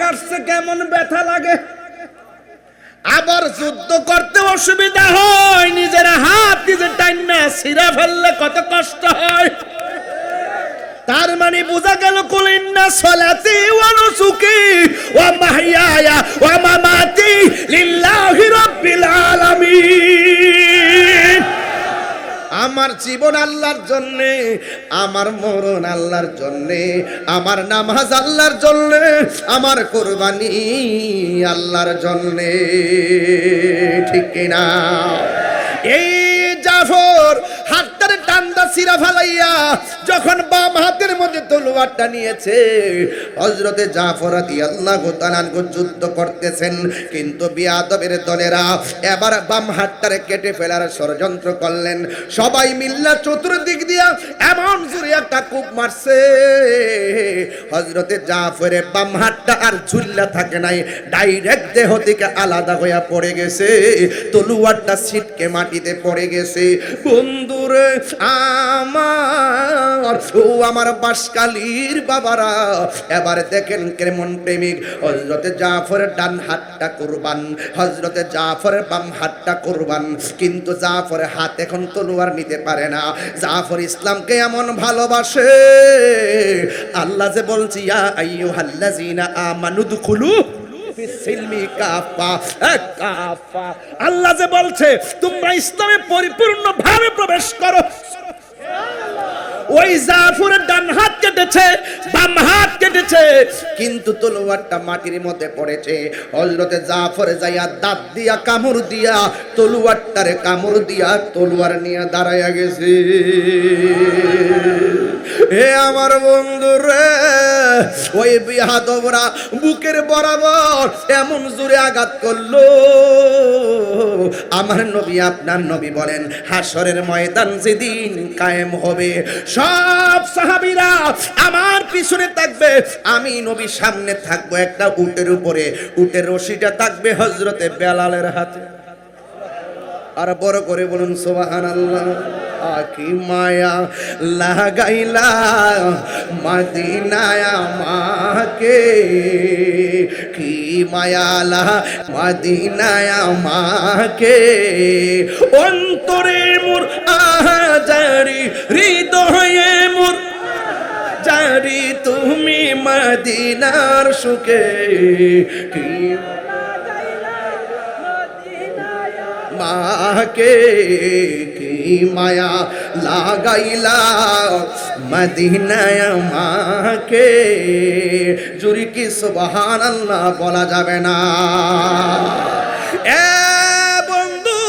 কাটছে কেমন ব্যথা লাগে, আবার যুদ্ধ করতে অসুবিধা হয়, নিজের হাত নিজে টাইনা ছিঁড়া ফেললে কত কষ্ট হয়। তার মানে বোঝা গেল কুল ইন্না সলাতি ওয়া নুসুকি ওয়া মাহইয়ায়া ওয়া মামাতি লিল্লাহি রাব্বিল আলামিন। আমার জীবন আল্লাহর জন্যে, আমার মরণ আল্লাহর জন্যে, আমার নামাজ আল্লাহর জন্যে, আমার কুরবানি আল্লাহর জন্যে, ঠিক কিনা? এই জাফর হাতটার টান্দা ছিঁড়া ফালাইয়া যখন বাম হাতের মধ্যে তলোয়ারটা নিয়েছে, হযরতে জাফর রাদিয়াল্লাহু তাআলা যুদ্ধ করতেছেন, কিন্তু বিয়াদবের দলেরা এবার বাম হাতটারে কেটে ফেলার ষড়যন্ত্র করলেন। সবাই মিল্লা চতুর্দিক দিয়া এমন জোরে একটা কূপ মারছে, হযরতে জাফরের বাম হাতটা আর ঝুল্লা থাকে নাই, ডাইরেক্ট দেহ থেকে আলাদা হইয়া পড়ে গেছে, তলোয়ারটা ছিটকে মাটিতে পড়ে গেছে। বন্ধুরে আমার, ও আমার বাসকালীর বাবারা, এবার দেখেন কেমন প্রেমিক। হযরতে জাফরের ডান হাতটা কুরবান, হযরতে জাফরের বাম হাতটা কুরবান, কিন্তু জাফরের হাত এখন তলোয়ার নিতে পারে না। জাফর ইসলামকে এমন ভালোবাসে, আল্লাহ যে বলছি ইয়া আইয়ুহাল্লাযিনা আমানু দুখুলু ফিসসিলমি কাফা, কাফা। আল্লাহ যে বলছে তোমরা ইসলামে পরিপূর্ণভাবে প্রবেশ করো। ওই জাফরের ডান হাত কেটেছে, বাম হাত কেটেছে, কিন্তু তলোয়ারটা মাটির মধ্যে পড়েছে। হযরতে জাফর যাইয়া দাঁত দিয়া কামড় দিয়া তলোয়ারটারে কামড় দিয়া তলোয়ার নিয়ে দাঁড়াইয়া গেছে। হে আমার বন্ধুরে, ওই বিয়াদবরা বুকের বরাবর এমন জোরে আঘাত করলো, আমার নবী আপনার নবী বলেন হাসরের ময়দান যেদিন কায়েম হবে, সব সাহাবীরা আমার পিছনে থাকবে, আমি নবী সামনে থাকবো একটা উটের উপরে, উটের রশিটা থাকবে হযরতে বেলালের হাতে। আর বড় করে বলুন সুবহানাল্লাহ। কি মায়া লাগাইলা মদিনায় আমাকে, কি মায়া মদিনায় আমাকে, অন্তরে মোর আহাজারি, হৃদয়ে মোর জারি, তুমি মদিনার সুখে, কি মাকে, কি মায়া লাগাইলা মদিনায় মাকে। জুরি কি সুবহানাল্লাহ বলা যাবে না? এ বন্ধু,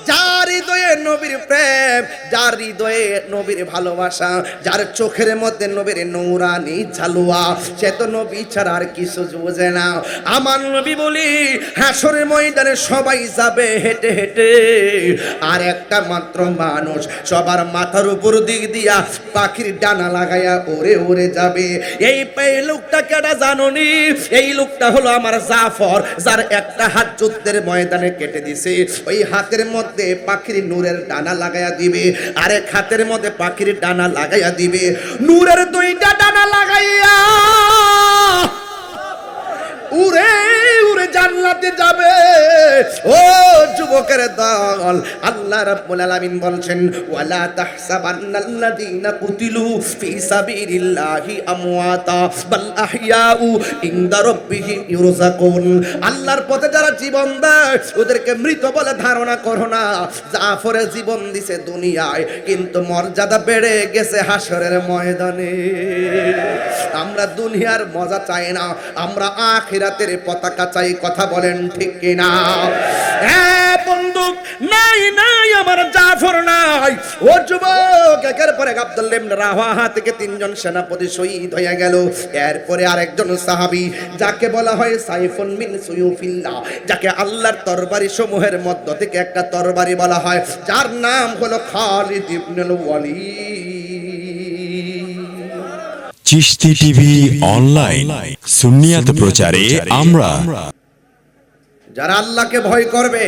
যার হৃদয়ে নবীর প্রেম, যার হৃদয়ে নবীর ভালোবাসা, যার চোখের মধ্যে নবীর নূরানি ঝালুয়া, সে তো নবী ছাড়া আর কিছু বোঝে না। আমার নবী বলি হাসরের ময়দানে সবাই যাবে হেঁটে হেঁটে, আর একটা মাত্র মানুষ সবার মাথার উপর দিক দিয়া পাখির ডানা লাগাইয়া ওরে ওরে যাবে। এই লোকটা কেডা জানোনি? এই লোকটা হলো আমার জাফর, যার একটা হাত যুদ্ধের ময়দানে কেটে দিছে। ওই হাতের মধ্যে পাখির নূরের ডানা লাগাইয়া দিবে, আরেক হাতের মধ্যে পাখির ডানা লাগাইয়া দিবে, নূরের দুইটা ডানা লাগাইয়া উড়ে উড়ে জান্নাতে যাবে। ও যুবকের দল, আল্লাহ রাব্বুল আলামিন বলছেন ওয়ালা তাহসাবান্নাল্লাযীনা কুতিলু ফি সাবিলিল্লাহি আমওয়াতা বাল আহইয়াউ ইনদা রাব্বিহিম ইউরযাকুন। আল্লাহর পথে যারা জীবন দেয় ওদেরকে মৃত বলে ধারণা করো না। জাফরে জীবন দিছে দুনিয়ায়, কিন্তু মর্যাদা বেড়ে গেছে হাসরের ময়দানে। আমরা দুনিয়ার মজা চাই না, আমরা আখিরাতের পতাকা চাই। কথা বলেন ঠিক কিনা? হ্যাঁ বন্ধু, নাই নাই আমার জাফর নাই। ও যুবক, একের পর এক আব্দুল্লাহ ইবনে রাওয়াহা থেকে তিনজন সেনাপতি শহীদ হয়ে গেল। এরপরে আরেকজন সাহাবী, যাকে বলা হয় সাইফুন মিন সুয়ুফিল্লাহ, যাকে আল্লাহর তরবারি সমূহের মধ্য থেকে একটা তরবারি বলা হয়, যার নাম হলো খালিদ ইবনুল ওয়ালিদ। চিশতি টিভি অনলাইন, সুন্নিয়াত প্রচারে আমরা। যারা আল্লাহকে ভয় করবে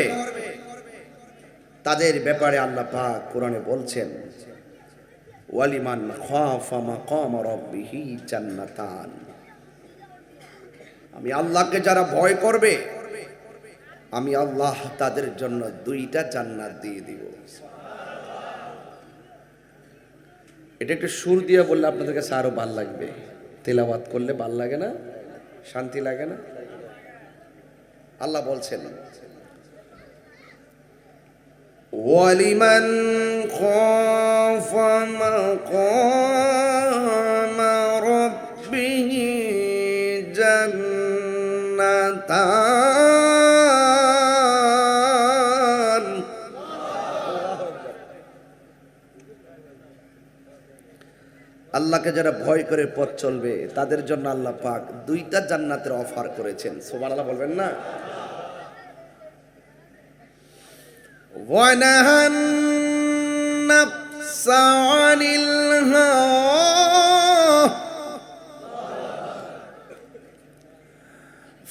তাদের ব্যাপারে আল্লাহ পাক কোরআনে বলছেন ওয়ালিমান খাফা মাকাম রাব্বিহি জান্নাতান। আমি আল্লাহকে যারা ভয় করবে আমি আল্লাহ তাদের জন্য 2টা জান্নাত দিয়ে দিব। এটা একটু সুর দিয়ে বললে আপনাদের কাছে আরো ভাল লাগবে, তেলাওয়াত করলে ভাল লাগে না, শান্তি লাগে না? আল্লাহ বলছেন ওয়ালিমান খাফা মাকামা রাব্বিহি জান্নাতান। আল্লাহকে যারা ভয় করে পথ চলবে তাদের জন্য আল্লাহ পাক 2টা জান্নাতের অফার করেছেন। সুবহানাল্লাহ বলবেন না? وَنَهَى النَّفْسَ عَنِ الْهَوَىٰ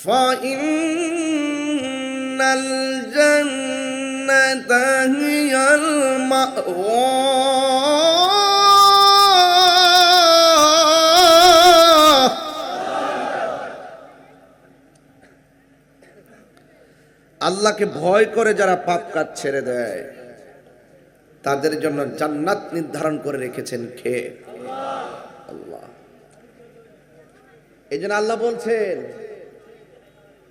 فَإِنَّ الْجَنَّةَ هِيَ الْمَأْوَىٰ। আল্লাহকে ভয় করে যারা পাপ কাজ ছেড়ে দেয় তাদের জন্য জান্নাত নির্ধারণ করে রেখেছেন কে? আল্লাহ। এই জন্য আল্লাহ বলছেন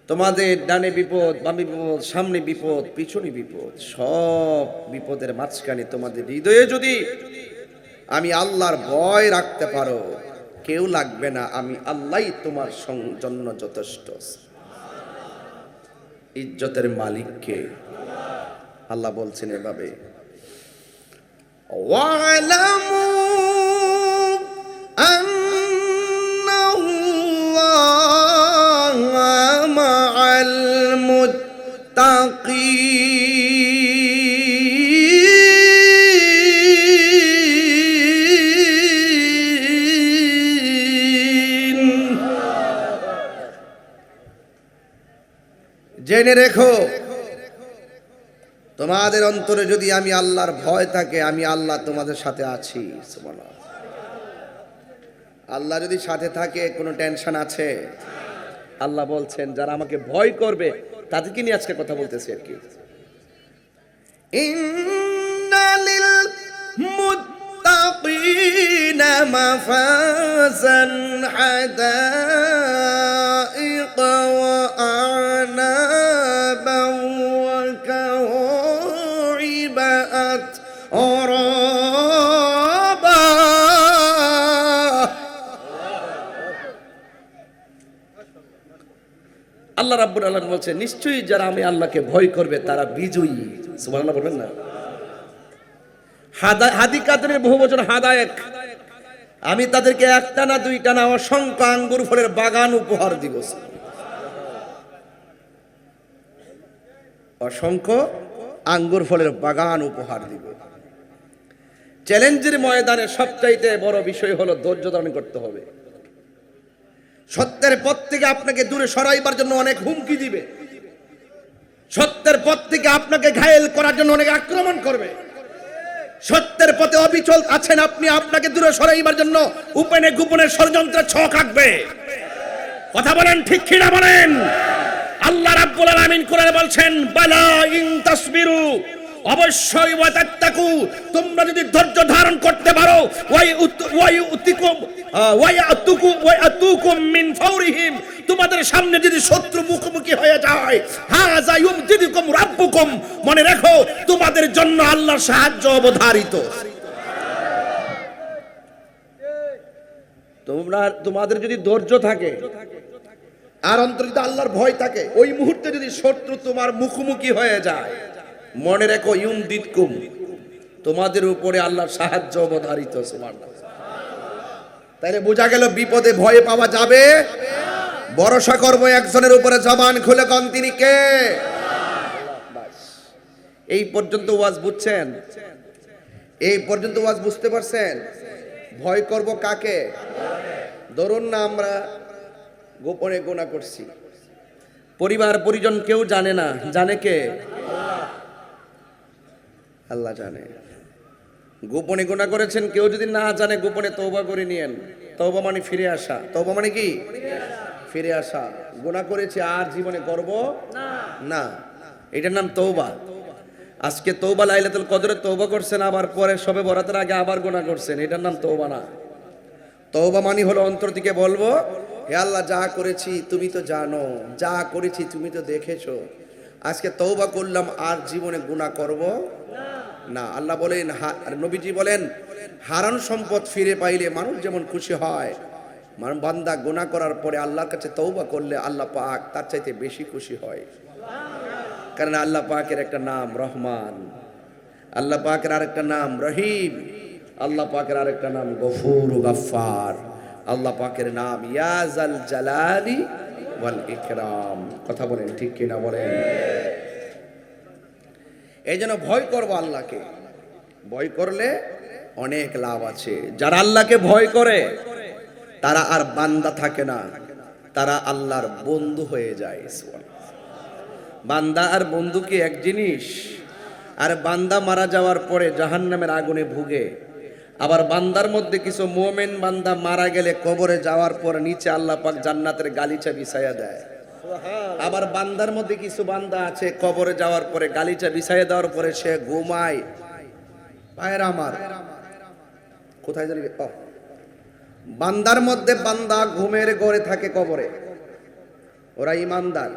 তোমাদের ডানে বিপদ, বামে বিপদ, সামনে বিপদ, পিছনে বিপদ, সব বিপদের মাঝখানে তোমাদের হৃদয়ে যদি আমি আল্লাহর ভয় রাখতে পারো কেউ লাগবে না, আমি আল্লাহই তোমার জন্য যথেষ্ট। ইজ্জতের মালিক কে? আল্লাহ বলছেন এভাবে ওয়ালামু আন্নাল্লাহা মাআল মুত্তাকিন। জেনে রেখো তোমাদের অন্তরে যদি আমি আল্লাহর ভয় থাকে আমি আল্লাহ তোমাদের সাথে আছি। সুবহানাল্লাহ। আল্লাহ যদি সাথে থাকে কোনো টেনশন আছে? আল্লাহ বলছেন যারা আমাকে ভয় করবে তাদেরকে নিয়ে আজকে কথা বলতেছি আর কি। ইন্নালিল মুত্তাকিনা মাফাজান হাদাইক ওয়া আ'নাবান ওয়া কাওয়াইবা আতরাবা। আল্লাহ রাব্বুল আলামিন বলছেন নিশ্চয়ই যারা আমি আল্লাহকে ভয় করবে তারা বিজয়ী। সুবহানাল্লাহ বলবেন না? হাদিকাতের বহুবচন হাদায়েক। আমি তাদেরকে একটা না দুইটা না অসংখ্য আঙ্গুর ফলের বাগান উপহার দিব। অসংখ্য আঙ্গুর ফলের বাগান উপহার দিব। চ্যালেঞ্জের ময়দানে সবচাইতে বড় বিষয় হলো ধৈর্য ধারণ করতে হবে। সত্যের পথ থেকে আপনাকে দূরে সরাইবার জন্য অনেক হুমকি দিবে, সত্যের পথ থেকে আপনাকে ঘায়েল করার জন্য অনেক আক্রমণ করবে। সত্যের পথে অবিচল আছেন আপনি, আপনাকে দূরে সরাইবার জন্য উপেনে গোপনে ষড়যন্ত্রের ছক আঁকবে। কথা বলেন ঠিক কিনা বলেন? আল্লাহ রাব্বুল আলামিন কোরআনে বলছেন বালা ইন তাসবিরু, অবশ্যই ওয়া তাত্তাকু, তোমরা যদি ধৈর্য ধারণ করতে পারো ওয়ায়াতুকুম মিন ফাওরিহিম, তোমাদের সামনে যদি শত্রু মুখোমুখি হয়ে যায় হাযা ইউমদিদুকুম রাব্বুকুম, মনে রাখো তোমাদের জন্য আল্লাহর সাহায্য অবধারিত। তোমাদের যদি ধৈর্য থাকে আর অন্তরে যদি আল্লাহর ভয় থাকে, ওই মুহূর্তে যদি শত্রু তোমার মুখোমুখি হয়ে যায় মনে রেখো ইউমদিদকুম, তোমাদের উপরে আল্লাহর সাহায্য অবধারিত। সুবহানাল্লাহ। তাইলে বোঝা গেল বিপদে ভয় পাওয়া যাবে, ভরসা করবো একজনের উপরে, জবান খুলে কোন তিনি কে? বাস। এই পর্যন্ত ওয়াজ বুঝছেন? এই পর্যন্ত ওয়াজ বুঝতে পারছেন? ভয় করব কাকে? ধরুন না আমরা গোপনে গুনাহ করছি, পরিবার পরিজন কেউ জানে না, জানে কে? আল্লাহ জানে। গোপনে গুনাহ করেছেন, কেউ যদি না জানে গোপনে তওবা করে নিয়েন। তওবা মানে ফিরে আসা। তওবা মানে কি? ফিরে আসা, গুনাহ করেছি আর জীবনে করব না, এটার নাম তওবা। আজকে তওবা লাইলাতুল কদরে তওবা করছেন, আবার পরে সবে বরাতের আগে আবার গুনাহ করছেন, এটার নাম তওবা না। তওবা মানে হলো অন্তর থেকে বলবো, হে আল্লাহ যা করেছি তুমি তো জানো, যা করেছি তুমি তো দেখেছো, আজকে তওবা করলাম আর জীবনে গুনাহ করব না। আল্লাহ বলেন, নবীজি বলেন, হারান সম্পদ ফিরে পাইলে মানুষ যেমন খুশি হয়, মানে বান্দা গুনাহ করার পরে আল্লাহর কাছে তওবা করলে আল্লাহ পাক তার চাইতে বেশি খুশি হয়। কারণ আল্লাহ পাকের একটা নাম রহমান, আল্লাহ পাকের আরেকটা নাম রহিম, আল্লাহ পাকের আরেকটা নাম গফুর গাফফার, আল্লাহ পাকের নাম ইয়াজাল জালালি ওয়াল ইকরাম। কথা বলেন ঠিক কিনা বলেন? এই জন্য ভয় করবো আল্লাহকে, ভয় করলে অনেক লাভ আছে। যারা আল্লাহকে ভয় করে তারা আর বান্দা থাকে না, তারা আল্লাহর বন্ধু হয়ে যায়। বান্দা আর বন্ধু কি এক জিনিস? আর বান্দা মারা যাওয়ার পরে জাহান্নামের আগুনে ভুগে, আবার বান্দার মধ্যে কিছু মুমিন বান্দা মারা গেলে কবরে যাওয়ার পর নিচে আল্লাহ পাক জান্নাতের গালিচা বিছায়া দেয়। আবার বান্দার মধ্যে কিছু বান্দা আছে কবরে যাওয়ার পরে গালিচা বিছায়া দেওয়ার পরে সে ঘুমায়। ভাইরা আমার, কোথায় জানি বান্দার মধ্যে বান্দা ঘুমের ঘরে থাকে কবরে, ওরা ইমানদার।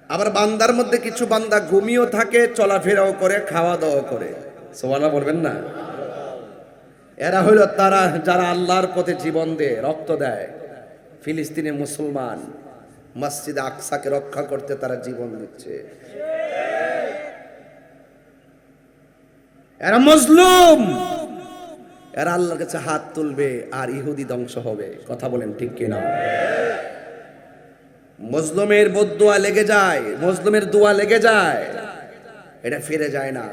আবার বান্দার মধ্যে কিছু বান্দা ঘুমিয়েও থাকে, চলাফেরাও করে, খাওয়া দাওয়া করে। সুবহানাল্লাহ বলবেন না? এরা হইল তারা যারা আল্লাহর পথে জীবন দেয়, রক্ত দেয়। ফিলিস্তিনে মুসলমান মসজিদ আকসাকে রক্ষা করতে তারা জীবন দিচ্ছে। এরা মজলুম, এরা আল্লাহর কাছে হাত তুলবে আর ইহুদি ধ্বংস হবে। কথা বলেন ঠিক কিনা? মজলুমের বদদুয়া লেগে যায়, মজলুমের দোয়া লেগে যায়, এটা ফিরে যায় না।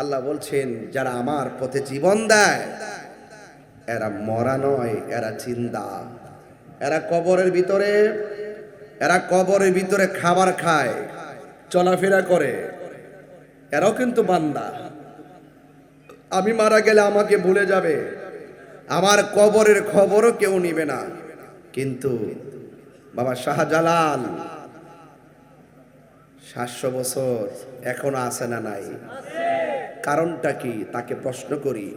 আল্লাহ বলছেন যারা আমার পথে জীবন দেয় এরা মরা নয়, এরা জিন্দা। এরা কবরের ভিতরে খাবার খায়, চলাফেরা করে, এরাও কিন্তু বান্দা। আমি মারা গেলে আমাকে ভুলে যাবে, আমার কবরের খবরও কেউ নিবে না। কিন্তু বাবা শাহজালাল 700 বছর এখনো আছে না নাই? কারণটা কি? তাকে প্রশ্ন করি।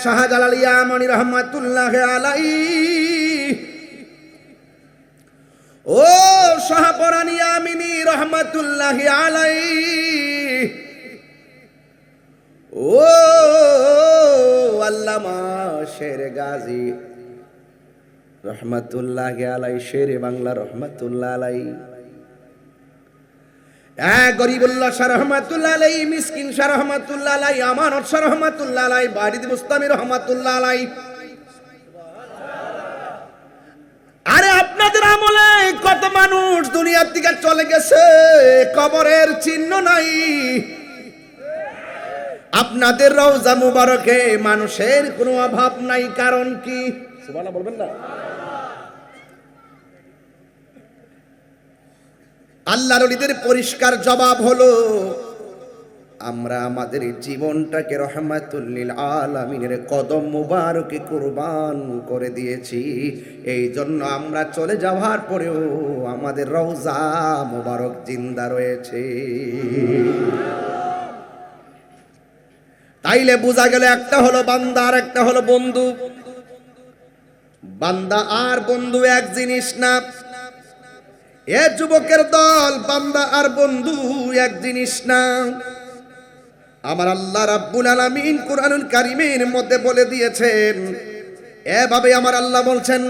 শাহজালাল ইয়ামানি রহমাতুল্লাহ আলাইহি, ও শাহপরান ইয়ামিনী রহমাতুল্লাহ আলাইহি, ও আল্লামা শের গাজী রহমাতুল্লাহ আলাই, শেরে বাংলা রহমাতুল্লাহ আলাই, গরিবুল্লাহ শাহ রহমাতুল্লাহ আলাই, মিসকিন শাহ রহমাতুল্লাহ আলাই, আমানত শাহ রহমাতুল্লাহ আলাই, বারিদ মুস্তামি রহমাতুল্লাহ আলাই। আরে আপনাদের আমলে কত মানুষ দুনিয়ার থেকে চলে গেছে, কবরের চিহ্ন নাই। আপনাদের রওজা মুবারকে মানুষের কোনো অভাব নাই, কারণ কি? সুবহানাল্লাহ বলবেন না? আল্লাহর ওলিদের পরিষ্কার জবাব হলো, আমরা আমাদের জীবনটাকে রহমাতুল লিল আলামিনের কদম মুবারকে কুরবান করে দিয়েছি। এই জন্য আমরা চলে যাওয়ার পরেও আমাদের রওজা মুবারক জিন্দা রয়েছে। তাইলে বোঝা গেল একটা হলো বান্দা আর একটা হলো বন্ধু। বান্দা আর বন্ধু এক জিনিস না। এ যুবকের দল, বান্দা আর বন্ধু এক জিনিস না। আমার আল্লাহ রাব্বুল আলামিন কুরআনুল কারীমের মধ্যে বলে দিয়েছেন, এভাবে আমার আল্লাহ বলছেন,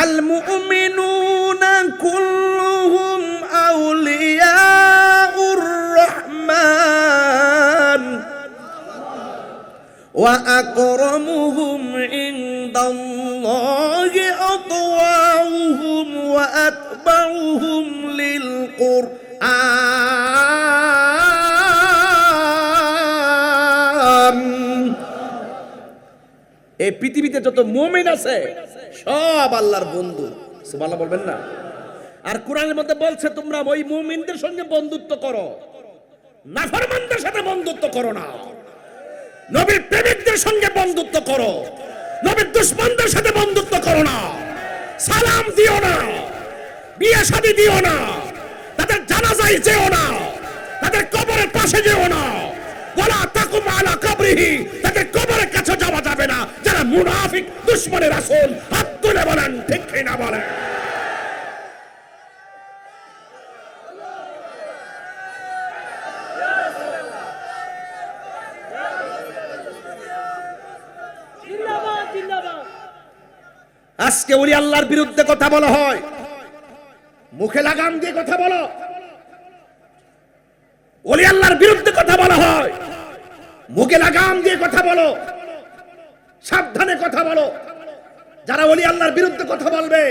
আল মুমিনুনা কুল্লুহুম আউলিয়াউর রহমান ওয়া আকরামুহুম ইনদাল্লাহি আতওয়াউহুম ওয়া আতবাউহুম লিল কুরআন। এই পৃথিবীতে যত মুমিন আছে সব আল্লাহর বন্ধু। সুবহানাল্লাহ বলবেন না? আর কোরআনের মধ্যে বলছে তোমরা ওই মুমিনদের সঙ্গে বন্ধুত্ব করো, নাফরমানদের সাথে বন্ধুত্ব করো না। নবীর প্রেমিকদের সঙ্গে বন্ধুত্ব করো, নবীর দুশমনদের সাথে বন্ধুত্ব করো না, সালাম দিও না, বিয়ে শাদী দিও না, তাদের জানাজায় যেও না, তাদের কবরের পাশে যেও না, ওয়ালা তাকুম আলা কবরিহি, তাদের কবরের কাছে যাওয়া যাবে না। যারা মুনাফিক দুশমনের রাসূল, হাত তুলে বলেন ঠিক কিনা বলেন। আজকে ওলি আল্লাহর বিরুদ্ধে কথা বলা হয়, মুখে লাগাম দিয়ে কথা বলো। ওলি আল্লাহর বিরুদ্ধে কথা বলা হয়, মুখে লাগাম দিয়ে কথা বলো, সাবধানে কথা বলো। যারা ওলি আল্লাহর বিরুদ্ধে কথা বলবে,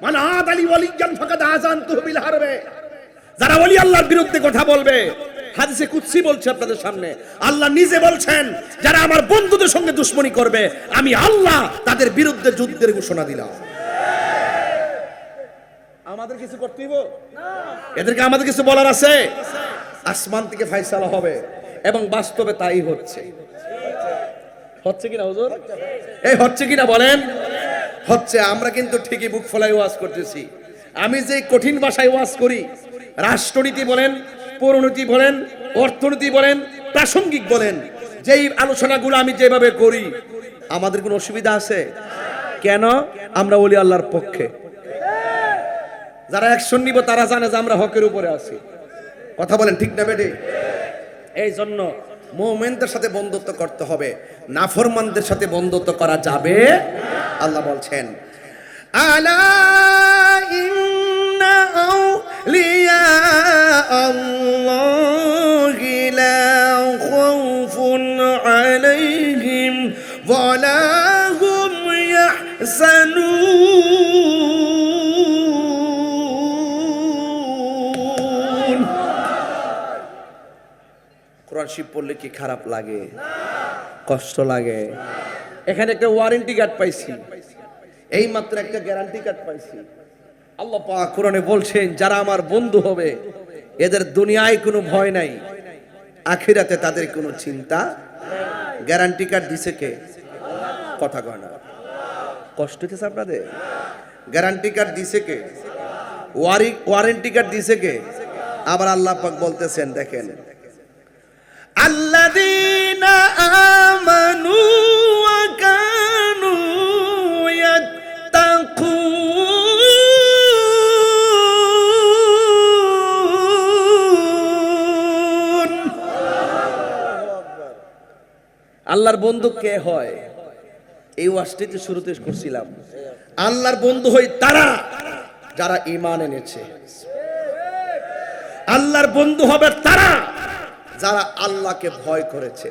মান আদালি ওয়ালিয়ান ফাকাদ আযানতুহু বিল হারবে, যারা ওলি আল্লাহর বিরুদ্ধে কথা বলবে, হাদিসে কুদসি বলছে আপনাদের সামনে, আল্লাহ নিজে বলছেন, যারা আমার বন্ধুদের সঙ্গে দুশমনি করবে, আমি আল্লাহ তাদের বিরুদ্ধে যুদ্ধের ঘোষণা দিলাম। আমাদের কিছু করতে হইব না, এদেরকে আমাদের কিছু বলার আছে? আসমান থেকে ফয়সালা হবে এবং বাস্তবে তাই হচ্ছে। হচ্ছে কিনা হুজুর? এই হচ্ছে কিনা বলেন? হচ্ছে। আমরা কিন্তু ঠিকই বুক ফলাই ওয়াজ করতেছি। আমি যে কঠিন ভাষায় ওয়াজ করি, রাষ্ট্রনীতি বলেন, পৌরনীতি বলেন, অর্থনীতি বলেন, প্রাসঙ্গিক বলেন, যেই আলোচনাগুলো আমি যেভাবে করি, আমাদের কোনো অসুবিধা আছে? কেন? আমরা ওলি আল্লাহর পক্ষে। যারা অ্যাকশন নিব তারা জানে যে আমরা হকের উপরে আছি। কথা বলেন ঠিক না বেটি? এই জন্য মুমিনদের সাথে বন্ধুত্ব করতে হবে, নাফরমানদের সাথে বন্ধুত্ব করা যাবে। আল্লাহ বলছেন, আলা ইন্না আউলিয়া আল্লাহি লা খাউফুন আলাইহিম ওয়া লা হুম ইয়াহজানুন। কোরআন শরীফ পড়লে কি খারাপ লাগে? কষ্ট লাগে? এখানে একটা ওয়ারেন্টি কার্ড পাইছি, এই মাত্র একটা গ্যারান্টি কার্ড পাইছি। আল্লাহ পাক কোরআনে বলছেন, যারা আমার বন্ধু হবে এদের দুনিয়ায় কোনো ভয় নাই, আখিরাতে তাদের কোনো চিন্তা। গ্যারান্টি কার্ড দিছে কে? কথা কয় না, কষ্ট হচ্ছে আপনাদের? গ্যারান্টি কার্ড দিছে কে? ওয়ারেন্টি কার্ড দিছে কে? আবার আল্লাহ পাক বলতেছেন, দেখেন, আল্লাযীনা আমানু ওয়া কানু ইয়াত্তাকুন। আল্লাহর বন্ধু কে হয়? এই ওয়াজটিতে শুরুতে করছিলাম, আল্লাহর বন্ধু হয় তারা যারা ঈমান এনেছে। আল্লাহর বন্ধু হবে তারা যারা আল্লাহকে ভয় করেছে।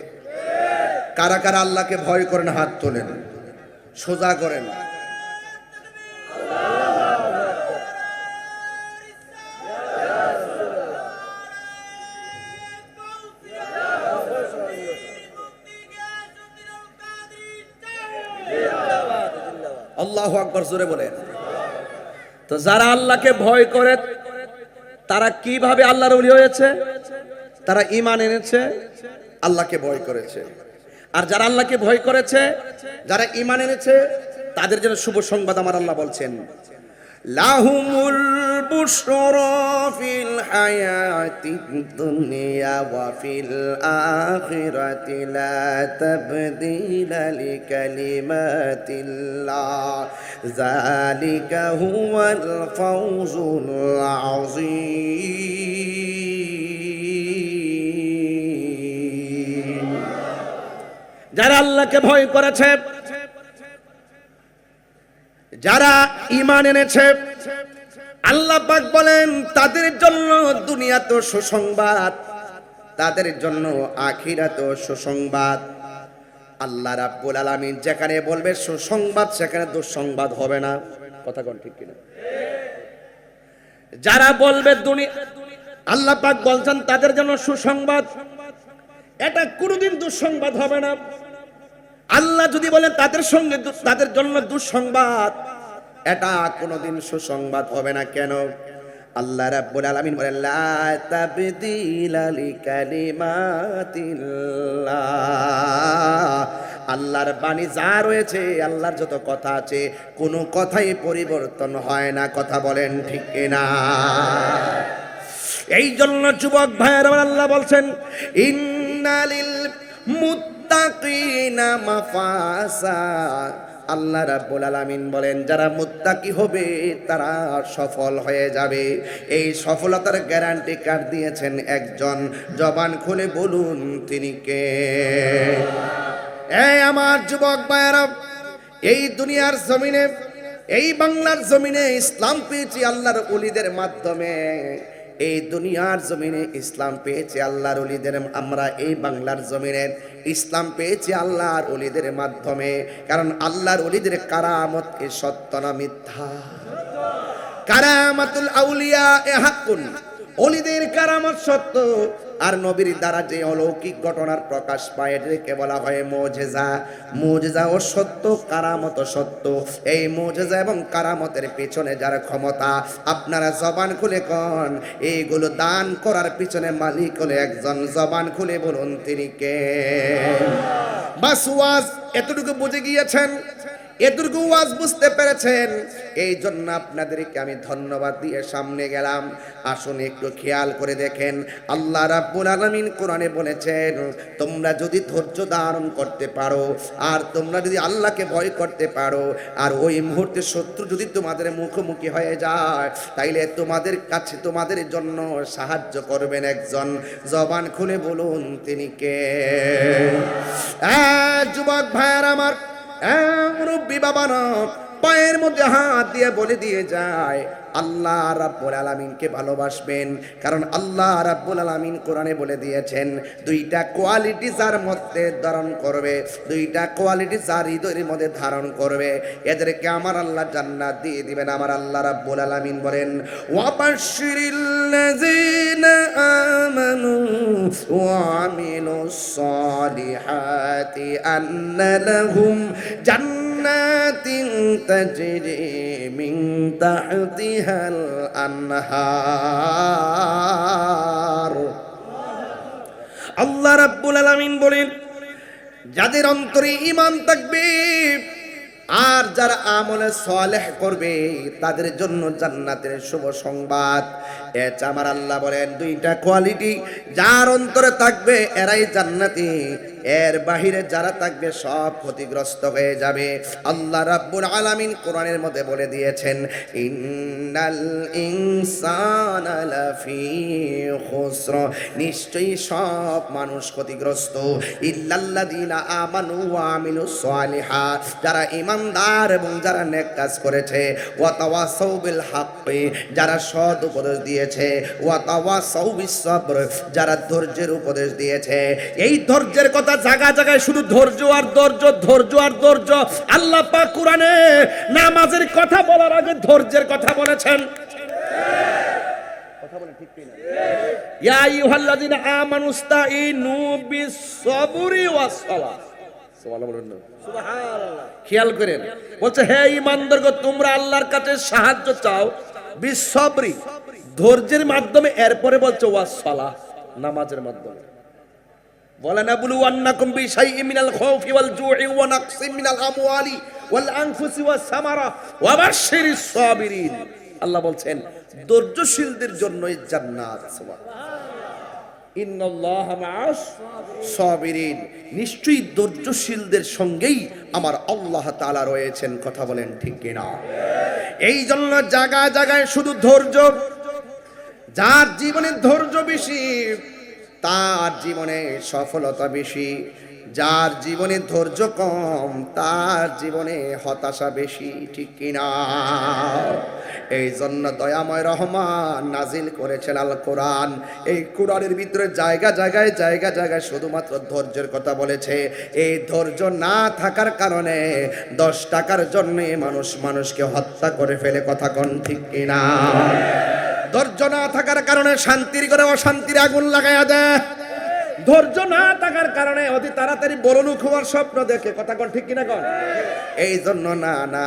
কারা কারা আল্লাহকে ভয় করেন? হাত তোলেন, সোজা করেন। আল্লাহু আকবার, জোরে বলেন। তো যারা আল্লাহকে ভয় করে তারা কিভাবে আল্লাহর ওলি হয়েছে? তারা ঈমান এনেছে, আল্লাহকে ভয় করেছে। আর যারা আল্লাহকে ভয় করেছে, যারা ঈমান এনেছে, তাদের জন্য শুভ সংবাদ আমার আল্লাহ বলছেন, লাহুমুল বুশরা ফিল হায়াতিদ দুনিয়া ওয়া ফিল আখিরাতি লা তাবদীলা লিকালিমাতিল্লাহ যালিকা হুয়াল ফাওজুল আযীম। যারা আল্লাহকে ভয় করেছে, যারা ঈমান এনেছে, আল্লাহ পাক বলেন তাদের জন্য দুনিয়াতে সুসংবাদ, তাদের জন্য আখিরাতে সুসংবাদ। আল্লাহ রাব্বুল আলামিন যেখানে বলবে সুসংবাদ, সেখানে দুঃসংবাদ হবে না। কথা কোন ঠিক কিনা? যারা বলবে দুনিয়া, আল্লাহ পাক বলছেন তাদের জন্য সুসংবাদ, এটা কোনোদিন দুঃসংবাদ হবে না। আল্লাহ যদি বলেন তাদের সঙ্গে তাদের জন্য দুঃসংবাদ, এটা কোনোদিন সুসংবাদ হবে না। কেন? আল্লাহ রাব্বুল আলামিন বলেন, লা তাবদীলা লিকালিমাতিল্লাহ, আল্লাহর বাণী যা রয়েছে, আল্লাহর যত কথা আছে, কোনো কথাই পরিবর্তন হয় না। কথা বলেন ঠিক কিনা? এই জন্য যুবক ভাইয়ের আমার আল্লাহ বলছেন, ইন্নালিল মুত্তাকিনা মাফাসা। আল্লাহ রাব্বুল আলামিন বলেন, যারা মুত্তাকি হবে তারা সফল হয়ে যাবে। এই সফলতার গ্যারান্টি কার দিয়েছেন? একজন। জবান খুলে বলুন তিনি কে? এই আমার যুবক ভাইয়েরা, এই দুনিয়ার জমিনে, এই বাংলার জমিনে ইসলাম পেয়েছি আল্লাহর ওলিদের মাধ্যমে। এই দুনিয়ার জমিনে ইসলাম পেয়েছি আল্লাহর ওলিদের, আমরা এই বাংলার জমিনে ইসলাম পেয়েছি আল্লাহর ওলিদের মাধ্যমে। কারণ আল্লাহর ওলিদের কারামত এ সত্য না মিথ্যা? কারামাতুল আউলিয়া এ হাক্কুন, ওলিদের কারামত সত্য। আর নবীর দ্বারা যে অলৌকিক ঘটনার প্রকাশ পায় এটাকে বলা হয় মুজিজা। মুজিজা ও সত্য, কারামত সত্য। এই মুজিজা এবং কারামতের পেছনে যার ক্ষমতা, আপনারা জবান খুলে কোন, এইগুলো দান করার পিছনে মালিক হলো একজন। জবান খুলে বলুন তিনি কে? বাস ওয়াজ এতটুকু বুঝে গিয়েছেন, এতটুকু ওয়াজ বুঝতে পেরেছেন। এই জন্য আপনাদেরকে আমি ধন্যবাদ দিয়ে সামনে গেলাম। আসুন একটু খেয়াল করে দেখেন, আল্লাহ রাব্বুল আলামিন কোরআনে বলেছেন, তোমরা যদি ধৈর্য ধারণ করতে পারো, আর তোমরা যদি আল্লাহকে ভয় করতে পারো, আর ওই মুহূর্তে শত্রু যদি তোমাদের মুখোমুখি হয়ে যায়, তাইলে তোমাদের কাছে, তোমাদের জন্য সাহায্য করবেন একজন। জবান খুলে বলুন তিনি কে? যুবক ভাইয়ার আমার, মুরব্বী বাবারা, পায়ের মধ্যে হাত দিয়ে বলে দিয়ে যায়, আল্লাহ রাব্বুল আলামিনকে ভালোবাসবেন। কারণ আল্লাহ রাব্বুল আলামিন কোরআনে বলে দিয়েছেন, দুইটা কোয়ালিটি যার মধ্যে ধারণ করবে, দুইটা কোয়ালিটি যার হৃদয়ের মধ্যে ধারণ করবে, এদেরকে আমার আল্লাহ জান্নাত দিয়ে দিবেন। আমার আল্লাহ রাব্বুল আলামিন বলেন, ওয়াবাশশিরিল্লাযীনা আমানু ওয়া আমিলুস সালিহাতি আন্না লাহুম জান্নাতিন তাজরি মিন তাহতিহাল আনহার। আল্লাহ রাব্বুল আলামিন বলেন, যাদের অন্তরে ঈমান থাকবে আর যারা আমলে সালেহ করবে, তাদের জন্য জান্নাতের শুভ সংবাদ। এটা আমার আল্লাহ বলেন, দুইটা কোয়ালিটি যার অন্তরে থাকবে এরাই জান্নাতি, এর বাহিরে যারা থাকবে সব ক্ষতিগ্রস্ত হয়ে যাবে। আল্লাহ রাব্বুল আলামিন কোরআনের মধ্যে বলে দিয়েছেন, ইন্নাল ইনসানা লাফি খুসর, নিশ্চয়ই সব মানুষ ক্ষতিগ্রস্ত, ইল্লাল্লাযীনা আমানু ওয়া আমিলুস সালিহাত, যারা ঈমানদার এবং যারা নেক কাজ করেছে, ওয়া তাওয়াসাউ বিল হাক্কি, যারা সৎ উপদেশ দিয়েছে, ওয়া তাওয়াসাউ বিস সবর, যারা ধৈর্যের উপদেশ দিয়েছে। এই ধৈর্যের কথা জায়গা জায়গায় শুধু ধৈর্য আর ধৈর্য, ধৈর্য আর ধৈর্য। আল্লাহ পাক কোরআনে নামাজের কথা বলার আগে ধৈর্যের কথা বলেছেন। কথা বলেন ঠিক কিনা? ইয়া আইয়ুহাল্লাযীনা আমানুস্তাঈনু বিস-সাবরি ওয়াস-সালাহ। সুবহানাল্লাহ বলেন না? সুবহানাল্লাহ। খেয়াল করেন, বলছে হে ঈমানদারগণ, তোমরা আল্লাহর কাছে সাহায্য চাও বিস-সাবরি, ধৈর্যের মাধ্যমে। এরপরে বলছে ওয়াস-সালাহ, নামাজের মাধ্যমে। ওয়ালানাবলুওয়ান্নাকুম বিশাইইম মিনাল খাউফি ওয়াল জু'i ওয়া নাকসিম মিনাল আমওয়ালি ওয়াল আনফুসি ওয়াস সামারা ওয়া বাশশিরিস সাবিরিন। আল্লাহ বলছেন ধৈর্যশীলদের জন্যই জান্নাত। সুবহানাল্লাহ। ইন্নাল্লাহা মা'আস সাবিরিন, নিশ্চয়ই ধৈর্যশীলদের সঙ্গেই আমার আল্লাহ তাআলা রয়েছেন। কথা বলেন ঠিক কিনা? এই জন্য জায়গায় জায়গায় শুধু ধৈর্য। যার জীবনে ধৈর্য বেশি তার জীবনে সফলতা বেশি, যার জীবনে ধৈর্য কম তার জীবনে হতাশা বেশি। ঠিক কিনা? এই জন্য দয়াময় রহমান নাজিল করেছেন আল কোরআন। এই কোরআনের ভিতরে জায়গা জায়গায় জায়গা জায়গায় শুধুমাত্র ধৈর্যের কথা বলেছে। এই ধৈর্য না থাকার কারণে 10 টাকার জন্য মানুষ মানুষকে হত্যা করে ফেলে। কথা কোন ঠিক কিনা? ধৈর্য না থাকার কারণে শান্তির ঘরে অশান্তির আগুন লাগাইয়া দেয়। ধৈর্য না থাকার কারণে অতি তাড়াতাড়ি বড়লোক হওয়ার স্বপ্ন দেখে। কথা কোন ঠিক কিনা কোন? এই জন্য না না,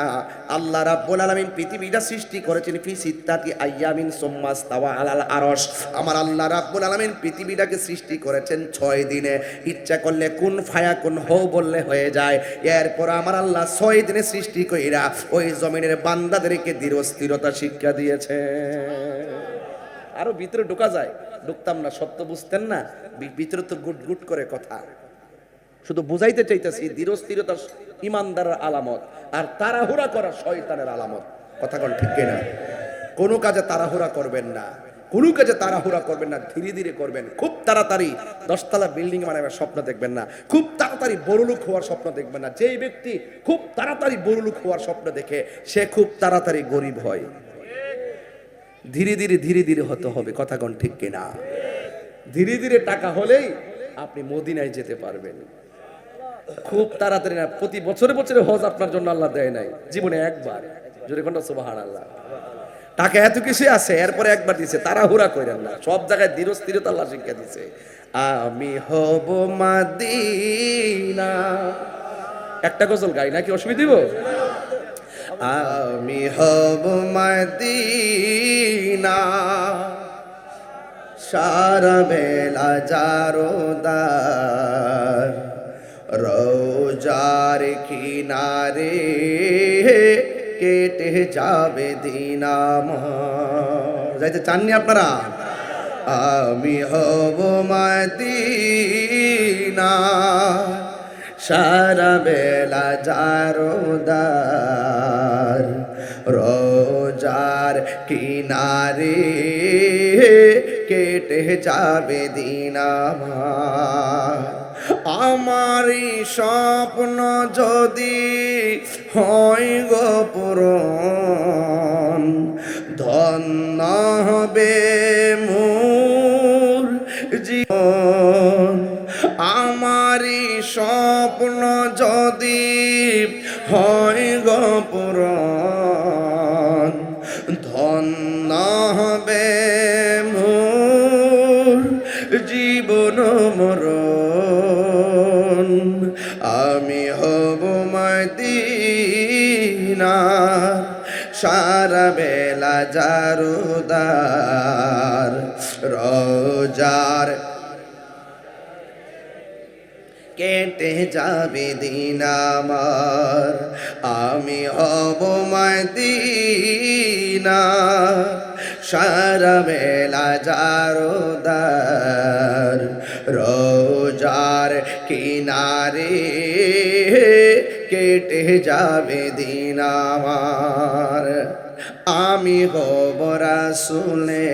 আল্লাহ রাব্বুল আলামিন পৃথিবীটা সৃষ্টি করেছেন ফি সিত্তাতি আইয়ামিন সুম্মা ইস্তাওয়া আলাল আরশ। আমার আল্লাহ রাব্বুল আলামিন পৃথিবীটাকে সৃষ্টি করেছেন 6 দিনে। ইচ্ছা করলে কুন ফায়াকুন হও বললে হয়ে যায়। এরপর আমার আল্লাহ 6 দিনে সৃষ্টি কইরা ওই জমিনের বান্দাদেরকে ধীরস্থিরতা শিক্ষা দিয়েছে। আরো ভিতরে ঢোকা যায়, ঢুকতাম না, সত্য বুঝতেন না, ভিতরে তো গুট গুট করে কথা। শুধু বুঝাইতে চাইতেছি ধীরস্থিরতা ইমানদারের আলামত, আর তাড়াহুড়া করা শয়তানের আলামত। কথা কোন ঠিক কিনা? কোনো কাজে তাড়াহুড়া করবেন না, কোনো কাজে তাড়াহুড়া করবেন না, ধীরে ধীরে করবেন। খুব তাড়াতাড়ি 10 তলা বিল্ডিং বানাবার স্বপ্ন দেখবেন না, খুব তাড়াতাড়ি বড়লোক হওয়ার স্বপ্ন দেখবেন না। যেই ব্যক্তি খুব তাড়াতাড়ি বড়লোক হওয়ার স্বপ্ন দেখে সে খুব তাড়াতাড়ি গরিব হয়। ধীরে ধীরে ধীরে ধীরে হতে হবে। কথা কোন ঠিক কিনা? ধীরে ধীরে টাকা হলেই আপনি মদিনায় যেতে পারবেন। খুব তাড়াতাড়ি না। প্রতি বছরে বছরে হজ আপনার জন্য আল্লাহ দেয় নাই, জীবনে একবার। জোরে কোনটা সুবহানাল্লাহ। টাকা এত কিছু আছে, এরপরে একবার দিছে, তাড়াহুড়া করেন না। সব জায়গায় ধীরস্থিরতা আল্লাহ শিক্ষা দিছে। আমি হব মদিনা। একটা গজল গাই নাকি অসুবিধা দিব? আমি হব মদিনা, সারা বেলা জারোদার, রোজার কিনারে কেটে যাবে দিন আমার। যাইতে চাননি আপনারা? আমি হব মদিনা, সারা বেলা জারোদার, রোজার কিনারে কেটে যাবে দিন আমার। আমারই স্বপ্ন যদি হয় গো পূরণ, ধন্য হবে মোর জীবন। আমারই স্বপ্ন যদি হয় গো পূরণ, ধন্য হবে মোর জীবন মরণ। আমি হব মদিনা, সারা বেলা জারোদার, রোজার কেটে যাবে দিন আমার। আমি হব মদিনা, সারা বেলা জারোদার, রোজার কিনারে কেটে যাবে দিন আমার। আমি হব রাসূলে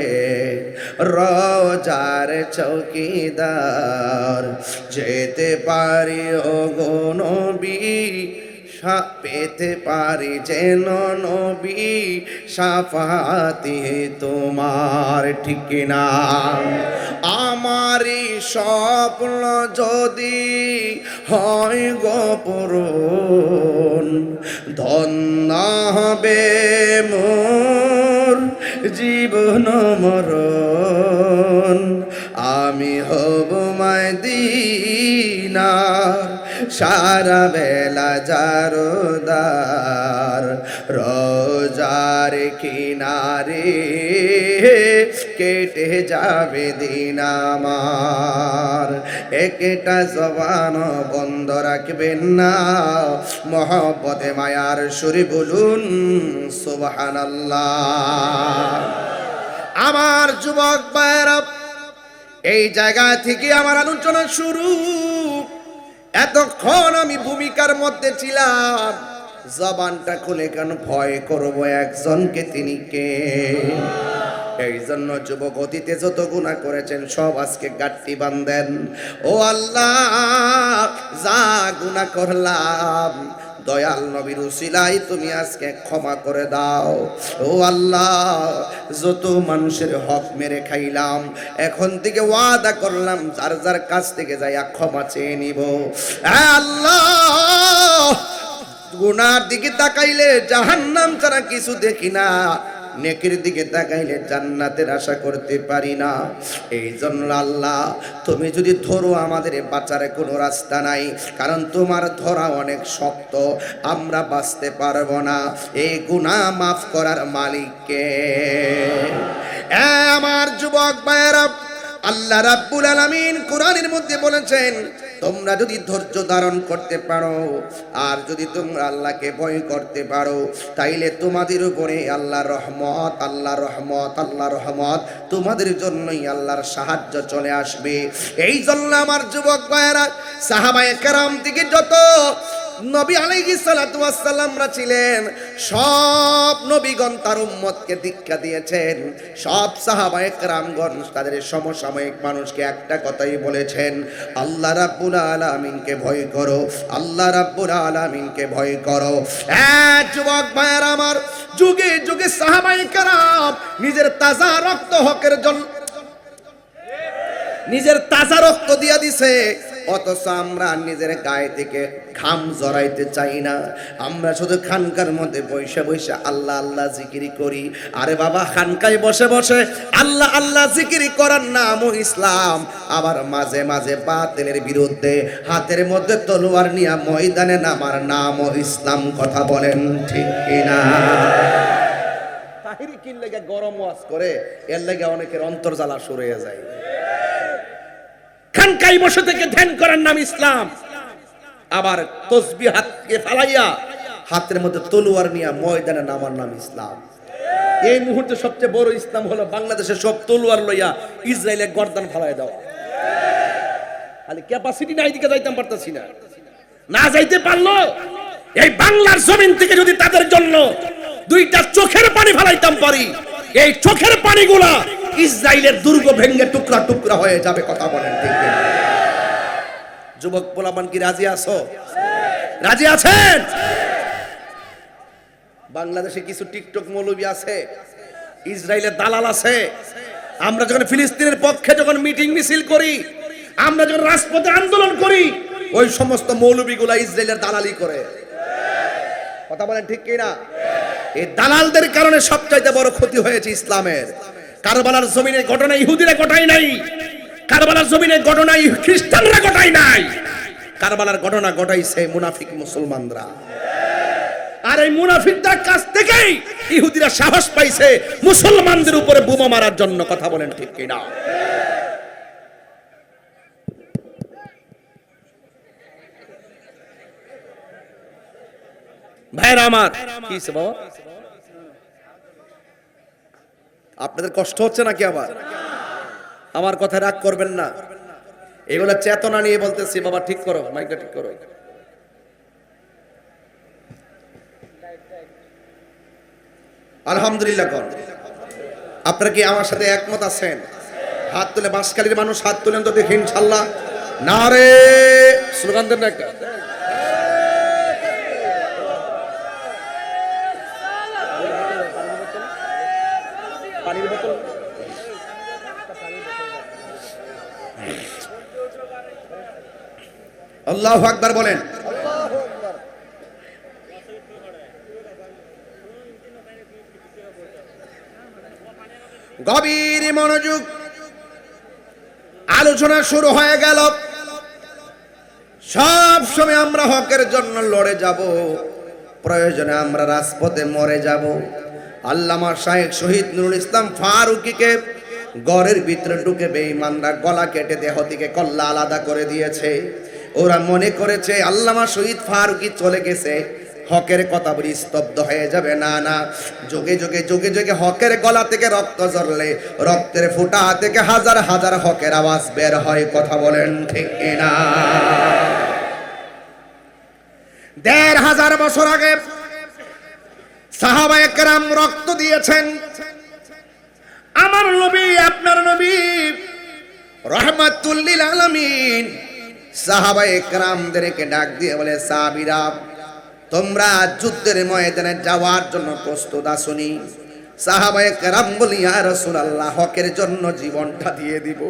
রোজার চৌকিদার, যেতে পারি ওগো নবী, পেতে পারি যেন নবী শাফাতি তোমার। ঠিক না? আমারই স্বপ্ন যদি হয় গো পূরণ, ধন্য হবে মোর জীবন মরণ। আমি হব মদিনা, সারা বেলা জারোদার, রোজার কিনারে কেটে যাবে দিন আমার। একটা জবান বন্ধ রাখবেন না, মহব্বতে মায়ার সুরে বলুন সুবহানাল্লাহ। আমার যুবক ভাইরা, এই জায়গা থেকে আমার আলোচনা শুরু। এতক্ষণ আমি ভূমিকার মধ্যে ছিলাম, জবানটা খুলে কেন ভয় করবো একজনকে, তিনি কে? এই জন্য যুবক অতীতে যত গুনাহ করেছেন সব আজকে গাঁটটি বাঁধেন। ও আল্লাহ, যা গুনাহ করলাম দয়াল নবীর উসিলায় তুমি আজকে ক্ষমা করে দাও। ও আল্লাহ, যত মানুষের হক মেরে খাইলাম, এখন থেকে ওয়াদা করলাম যার যার কাছ থেকে যাইয়া ক্ষমা চেয়ে নিব। আল্লাহ, গুনার দিকে তাকাইলে জাহান্নাম ছাড়া কিছু দেখি না, নেকির দিকে তাকাইলে জান্নাতের আশা করতে পারি না। এই জন্য আল্লাহ তুমি যদি ধরো আমাদের বাঁচার কোনো রাস্তা নাই, কারণ তোমার ধরা অনেক শক্ত, আমরা বাঁচতে পারবো না। এই গুনাহ মাফ করার মালিককে। আমার যুবক ভাইয়েরা, আল্লাহ রাব্বুল আলামিন কোরআনের মধ্যে বলেছেন, তোমরা যদি ধৈর্য ধারণ করতে পারো আর যদি তোমরা আল্লাহকে ভয় করতে পারো, তাইলে তোমাদের উপরে আল্লাহর রহমত, আল্লাহর রহমত, আল্লাহর রহমত, তোমাদের জন্যই আল্লাহর সাহায্য চলে আসবে। এই জন্য আমার যুবক ভাইয়েরা, সাহাবায়ে কেরাম থেকে যত নবী আলাইহিস সালাতু ওয়াস সালামরা ছিলেন, সব নবীগণ তার উম্মতকে দীক্ষা দিয়েছেন। সব সাহাবায়ে কেরামগণ তাদের সমসাময়িক মানুষকে একটা কথাই বলেছেন, আল্লাহ রাব্বুল আলামিনকে ভয় করো, আল্লাহ রাব্বুল আলামিনকে ভয় করো। যুবক ভাইয়েরা আমার, যুগে যুগে সাহাবায়ে কেরাম নিজের তাজা রক্ত হকের জন্য নিজের তাজা রক্ত দিয়া দিছে, অথচ আমরা নিজের গায়ে থেকে ঘাম জড়াইতে চাই না। আমরা শুধু খানকার মধ্যে বসে বসে আল্লাহ আল্লাহ জিকিরি করি। আরে বাবা, খানকায় বসে বসে আল্লাহ আল্লাহ জিকিরি করার নামও ইসলাম, আবার মাঝে মাঝে বাতিলের বিরুদ্ধে হাতের মধ্যে তলোয়ার নিয়ে ময়দানে নামার নামও ইসলাম। কথা বলেন ঠিক কিনা? তাহিরি কিন লেগে গরম ওয়াজ করে, এর লেগে অনেকের অন্তর্জালা শুরু হয়ে যায়। খানকায় বসে থেকে ধ্যান করার নাম ইসলাম, আবার তসবিহ হাতকে ফালাইয়া হাতের মধ্যে তলোয়ার নিয়ে ময়দানে নামার নাম ইসলাম। এই মুহূর্তে সবচেয়ে বড় ইসলাম হলো বাংলাদেশের সব তলোয়ার লইয়া ইসরায়েলের গর্দান ফালাই দেওয়া। খালি ক্যাপাসিটি নাই, দিকে যাইতাম পারতাছি না, না যাইতে পারলো এই বাংলার জমিন থেকে যদি তাদের জন্য দুইটা চোখের পানি ফালাইতাম পারি, এই চোখের পানিগুলা ইসরায়েলের দুর্গ ভেঙে টুকরা টুকরা হয়ে যাবে। কথা বলেন ঠিক কিনা? যুবক পোলাপান কি রাজি আছো? রাজি আছেন? বাংলাদেশে কিছু টিকটক মৌলবী আছে, ইসরায়েলের দালাল আছে। আমরা যখন ফিলিস্তিনের পক্ষে যখন মিটিং মিছিল করি, আমরা যখন রাজপথে আন্দোলন করি, ওই সমস্ত মৌলবীগুলা ইসরায়েলের দালালি করে। কথা বলেন ঠিক কিনা? এই দালালদের কারণে সবচাইতে বড় ক্ষতি হয়েছে ইসলামের। কারবালার জমিনের ঘটনা ইহুদিরা ঘটায় নাই, কারবালার জমিনের ঘটনা খ্রিস্টানরা ঘটায় নাই, কারবালার ঘটনা ঘটাইছে মুনাফিক মুসলমানরা। আর এই মুনাফিকদের কাছ থেকেই ইহুদিরা সাহস পাইছে মুসলমানদের উপরে বোমা মারার জন্য। কথা বলেন ঠিক কিনা? ভাইরা আমার, কি বাবা আপনাদের কষ্ট হচ্ছে নাকি? আবার আমার কথা রাগ করবেন না, এগুলো চেতনা নিয়ে বলতেছি। বাবা ঠিক করো, মাইকটা ঠিক করো। আলহামদুলিল্লাহ। আপনারা কি আমার সাথে একমত আছেন? হাত তুলে, বাঁশখালীর মানুষ হাত তুলেন তো দেখি ইনশাআল্লাহ। নারে স্লোগান দেন না একটা। আল্লাহু আকবার বলেন। গভীর মনোযোগ, আলোচনা শুরু হয়ে গেল। সব সময় আমরা হকের জন্য লড়ে যাব, প্রয়োজনে আমরা রাজপথে মরে যাব। আল্লামা শাইখ শহীদ নুরুল ইসলাম ফারুকীকে ঘরের ভিতরে ঢুকে বেঈমানরা গলা কেটে দেহ থেকে কল্লা আলাদা করে দিয়েছে। ওরা মনে করেছে আল্লামা শহীদ ফারুকী চলে গেছে, হকের কথা বলি স্তব্ধ হয়ে যাবে। না না, যুগে যুগে যুগে যুগে হকের গলা থেকে রক্ত ঝরলে রক্তের ফোঁটা থেকে হাজার হাজার হকের আওয়াজ বের হয়। কথা বলেন ঠিক না? ১৫০০ বছর আগে সাহাবায়ে কেরাম রক্ত দিয়েছেন। আমার নবী, আপনার নবী রাহমাতুল লিল আলামিন সাহাবায়ে কেরামদেরকে ডাক দিয়ে বলে, সাহাবীরা তোমরা যুদ্ধের ময়দানে যাওয়ার জন্য প্রস্তুত আসনি? সাহাবায়ে কেরাম বলে, ইয়া রাসূলুল্লাহ হকের জন্য জীবনটা দিয়ে দিব।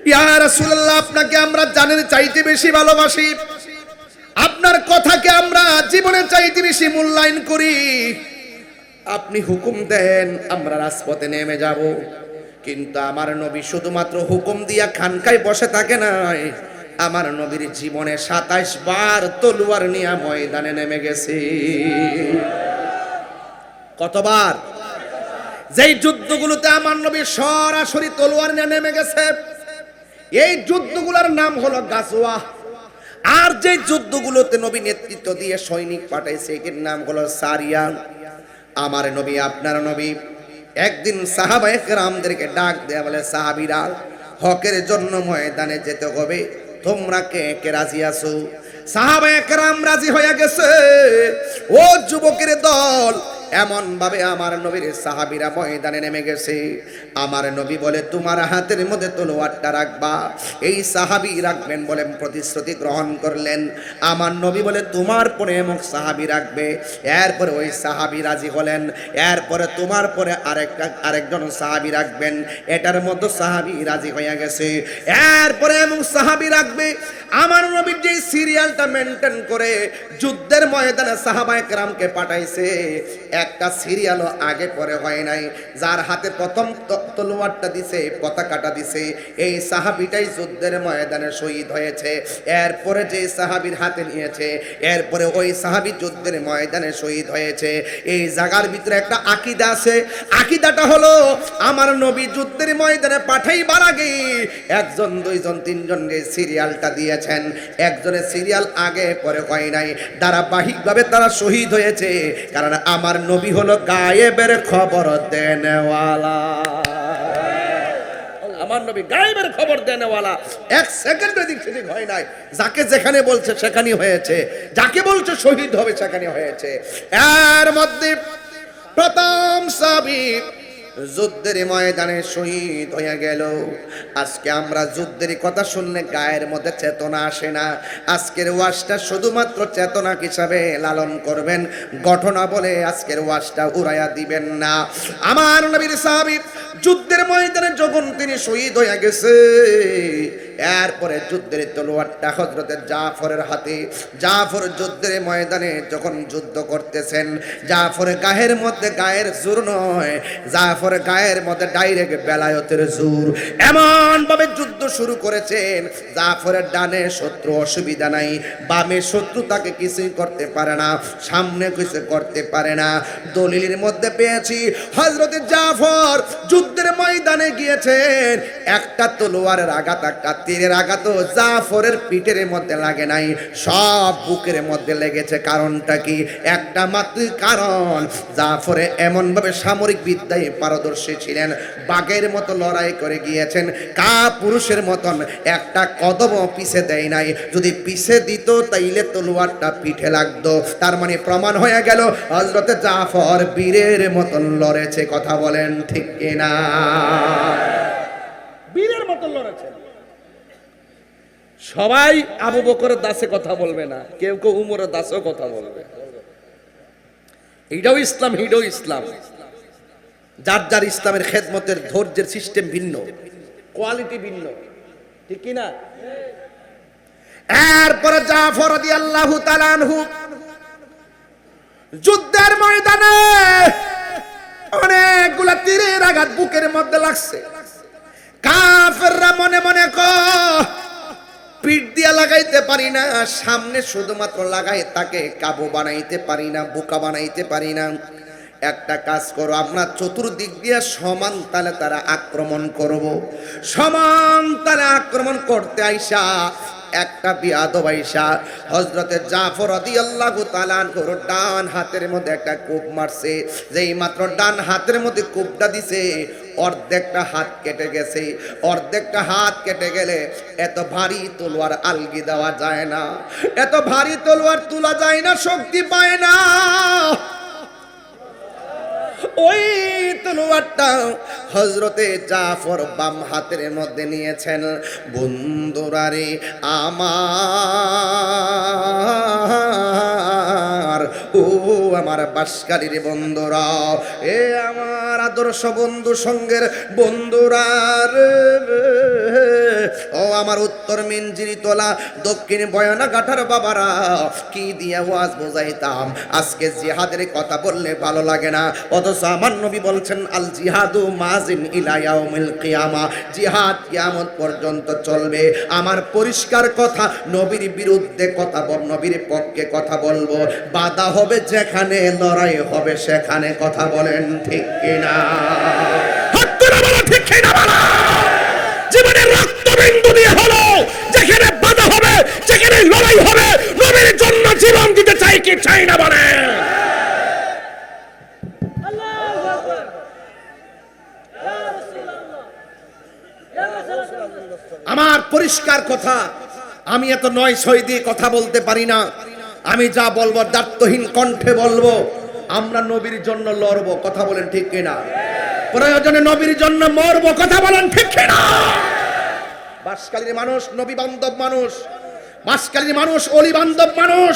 ইয়া রাসূলুল্লাহ আপনাকে আমরা জানের চাইতে বেশি ভালোবাসি, আপনার কথাকে আমরা জীবনের চাইতে বেশি মূল্যায়ন করি। আপনি হুকুম দেন আমরা রাজপথে নেমে যাব। কিন্তু আমার নবী শুধুমাত্র হুকুম দিয়া খানকায় বসে থাকে নাই, আমার নবীর জীবনে 27 বার তলোয়ার নিয়ে ময়দানে নেমে গেছে। কতবার? যেই যুদ্ধগুলোতে আমার নবী সরাসরি তলোয়ার নিয়ে নেমে গেছে, এই যুদ্ধগুলোর নাম হলো গাজওয়া। আর যে যুদ্ধগুলোতে নবী নেতৃত্ব দিয়ে সৈনিক পাঠাইছে এর নাম হলো সারিয়া। আমার নবী, আপনার নবী একদিন সাহাবায়ে কেরামদেরকে ডাক দেয়া বলে, সাহাবীরা, হকের জন্য ময়দানে যেতে হবে, তোমরা কে কে রাজি আছো? সাহাবায়ে কেরাম রাজি হয়ে গেছে। ও যুবকের দল, এমন ভাবে আমার নবীর সাহাবীরা ময়দানে নেমে গেছে। আমার নবী বলে, তোমার হাতের মধ্যে তলোয়ারটা রাখবা। এই সাহাবী রাখবেন বলে প্রতিশ্রুতি গ্রহণ করলেন। আমার নবী বলে, তোমার পরে এমন সাহাবী রাখবে। এরপরে ওই সাহাবী রাজি হলেন। এরপরে তোমার পরে আরেকজন সাহাবী রাখবেন। এটার মতো সাহাবী রাজি হয়ে গেছে। এরপরে এমন সাহাবী রাখবে। আমার নবীর যে সিরিয়ালটা মেনটেন করে যুদ্ধের ময়দানে সাহাবায়ে কেরামকে পাঠাইছে, একটা সিরিয়ালও আগে পরে হয় নাই। যার হাতে প্রথম তলোয়ারটা দিছে, পতাকাটা দিছে, এই সাহাবীটাই যুদ্ধের ময়দানে শহীদ হয়েছে। এরপরে যে সাহাবীর হাতে নিয়েছে, এরপরে ওই সাহাবী যুদ্ধের ময়দানে শহীদ হয়েছে। এই জায়গার ভিতরে একটা আকীদা আছে। আকীদাটা হলো, আমার নবী যুদ্ধের ময়দানে পাঠাইবার আগে একজন, দুইজন, তিনজনকে সিরিয়ালটা দিয়েছেন। একজনের সিরিয়াল আগে পরে হয় নাই, ধারাবাহিকভাবে তারা শহীদ হয়েছে। কারণ আমার নবী হলো গায়েবের খবর দেনেওয়ালা। আমার নবী গায়েবের খবর দেনেওয়ালা। এক সেকেন্ড এদিক সেদিক হয় নাই। যাকে যেখানে বলছে সেখানেই হয়েছে, যাকে বলছে শহীদ হবে সেখানে হয়েছে। এর মধ্যে প্রথম সাহাবী যুদ্ধের ময়দানে শহীদ হয়ে গেল। আজকে আমরা যুদ্ধের কথা শুনলে গায়ের মধ্যে চেতনা আসে না। আজকের ওয়াজটা শুধুমাত্র চেতনা হিসাবে লালন করবেন, ঘটনা বলে আজকের ওয়াজটা উড়াইয়া দিবেন না। আমার নবীর সাহাবী যুদ্ধের ময়দানে যখন তিনি শহীদ হয়ে গেছে, এরপরে যুদ্ধের তলোয়ারটা হযরতে জাফরের হাতে। জাফর যুদ্ধের ময়দানে যখন যুদ্ধ করতেছেন, জাফরের গায়ের মধ্যে গায়ের জোর নয়, জাফরের গায়ের মধ্যে ডাইরেক্ট বেলায়েতের জোর। এমন ভাবে যুদ্ধ শুরু করেছেন, জাফরের ডানে শত্রু অসুবিধা নাই, বামে শত্রু তাকে কিছুই করতে পারে না, সামনে কিছু করতে পারে না। দলিলের মধ্যে পেয়েছি হযরতে জাফর যুদ্ধের ময়দানে গিয়েছেন, একটা তলোয়ারের আঘাত, একটা তীরের আঘাত জাফরের পিঠের মধ্যে লাগে নাই, সব বুকের মধ্যে লেগেছে। কারণটা কি? একটা মাত্র কারণ, জাফরে এমন ভাবে সামরিক বিদ্যায় পারদর্শী ছিলেন, বাঘের মতো লড়াই করে গিয়েছেন, কা পুরুষের মতন একটা কদমও পিছে দেয় নাই। যদি পিছে দিত তাইলে তলোয়ারটা পিঠে লাগতো। তার মানে প্রমাণ হয়ে গেল হযরতে জাফর বীরের মতন লড়েছে। কথা বলেন ঠিক কিনা? বীরের মতন লড়েছে। সবাই আবু বকরের দাসে কথা বলবে না, কেউ কেউ উমরের দাসেও কথা বলবে। এইটাও ইসলাম, এইটাও ইসলাম। যার যার ইসলামের খেদমতের ধৈর্যের সিস্টেম ভিন্ন, কোয়ালিটি ভিন্ন, ঠিক কি না? এরপরে জাফর রাদিয়াল্লাহু তাআলা আনহু যুদ্ধের ময়দানে অনেকগুলা তীরের আঘাত বুকের মধ্যে লাগছে। কাফেররা মনে মনে পিঠ দিয়া লাগাইতে পারি না, সামনে শুধুমাত্র লাগাই তাকে কাবু বানাইতে পারি না, বোকা বানাইতে পারি না। একটা কাজ করো, আমরা চতুর্দিক দিয়ে সমান তালে তারা আক্রমণ করব। সমান তালে আক্রমণ করতে আইসা একটা বিয়াদব আইসা হযরতে জাফর রাদিয়াল্লাহু তাআলা আনহুর ডান হাতের মধ্যে একটা কোপ মারছে। যেই মাত্র ডান হাতের মধ্যে কোপটা দিছে, অর্ধেকটা হাত কেটে গেছে। অর্ধেকটা হাত কেটে গেলে এত ভারী তলোয়ার আলগি দেওয়া যায় না, এত ভারী তলোয়ার তোলা যায় না, শক্তি পায় না। ওই তলোয়ারটা হযরতে জাফর বাম হাতের মধ্যে নিয়েছেন। বন্ধুরা রে আমার, ও আমার বাসকারীর বন্ধুরা, এ আমার আদর্শ বন্ধু সঙ্গের বন্ধুরা রে, ও আমার আমার উত্তর মিনজিরি তোলা দক্ষিণ বয়ানা ঘাটার বাবারা কি দিয়ে ওয়াজ বোঝাইতাম। আজকে জিহাদের কথা বললে ভালো লাগে না, অথচ আমার নবী বলছেন আল জিহাদু মাজিন ইলা ইয়াউমিল কিয়ামা, জিহাদ কিয়ামত পর্যন্ত চলবে। আমার পরিষ্কার কথা, নবীর বিরুদ্ধে কথা বল, নবীর পক্ষে কথা বলবো। বাধা হবে যেখানে, লড়াই হবে সেখানে। কথা বলেন ঠিক কিনা? ঠিক কিনা বলো? জীবনের রক্তবিন্দু দিয়ে হলো, যেখানে বাধা হবে, যেখানে লড়াই হবে, নবীর জন্য জীবন দিতে চাই কি চাই না বলেন? আমার পরিষ্কার কথা, আমি এত নয় ছয় দিয়ে কথা বলতে পারি না। আমি যা বলবো দায়িত্বহীন কণ্ঠে বলবো। আমরা নবীর জন্য লড়বো। কথা বলেন ঠিক কিনা? প্রয়োজনে নবীর জন্য মরবো। কথা বলেন ঠিক কিনা? বাঁশখালীর মানুষ নবী বান্ধব মানুষ, বাঁশখালীর মানুষ অলি বান্ধব মানুষ।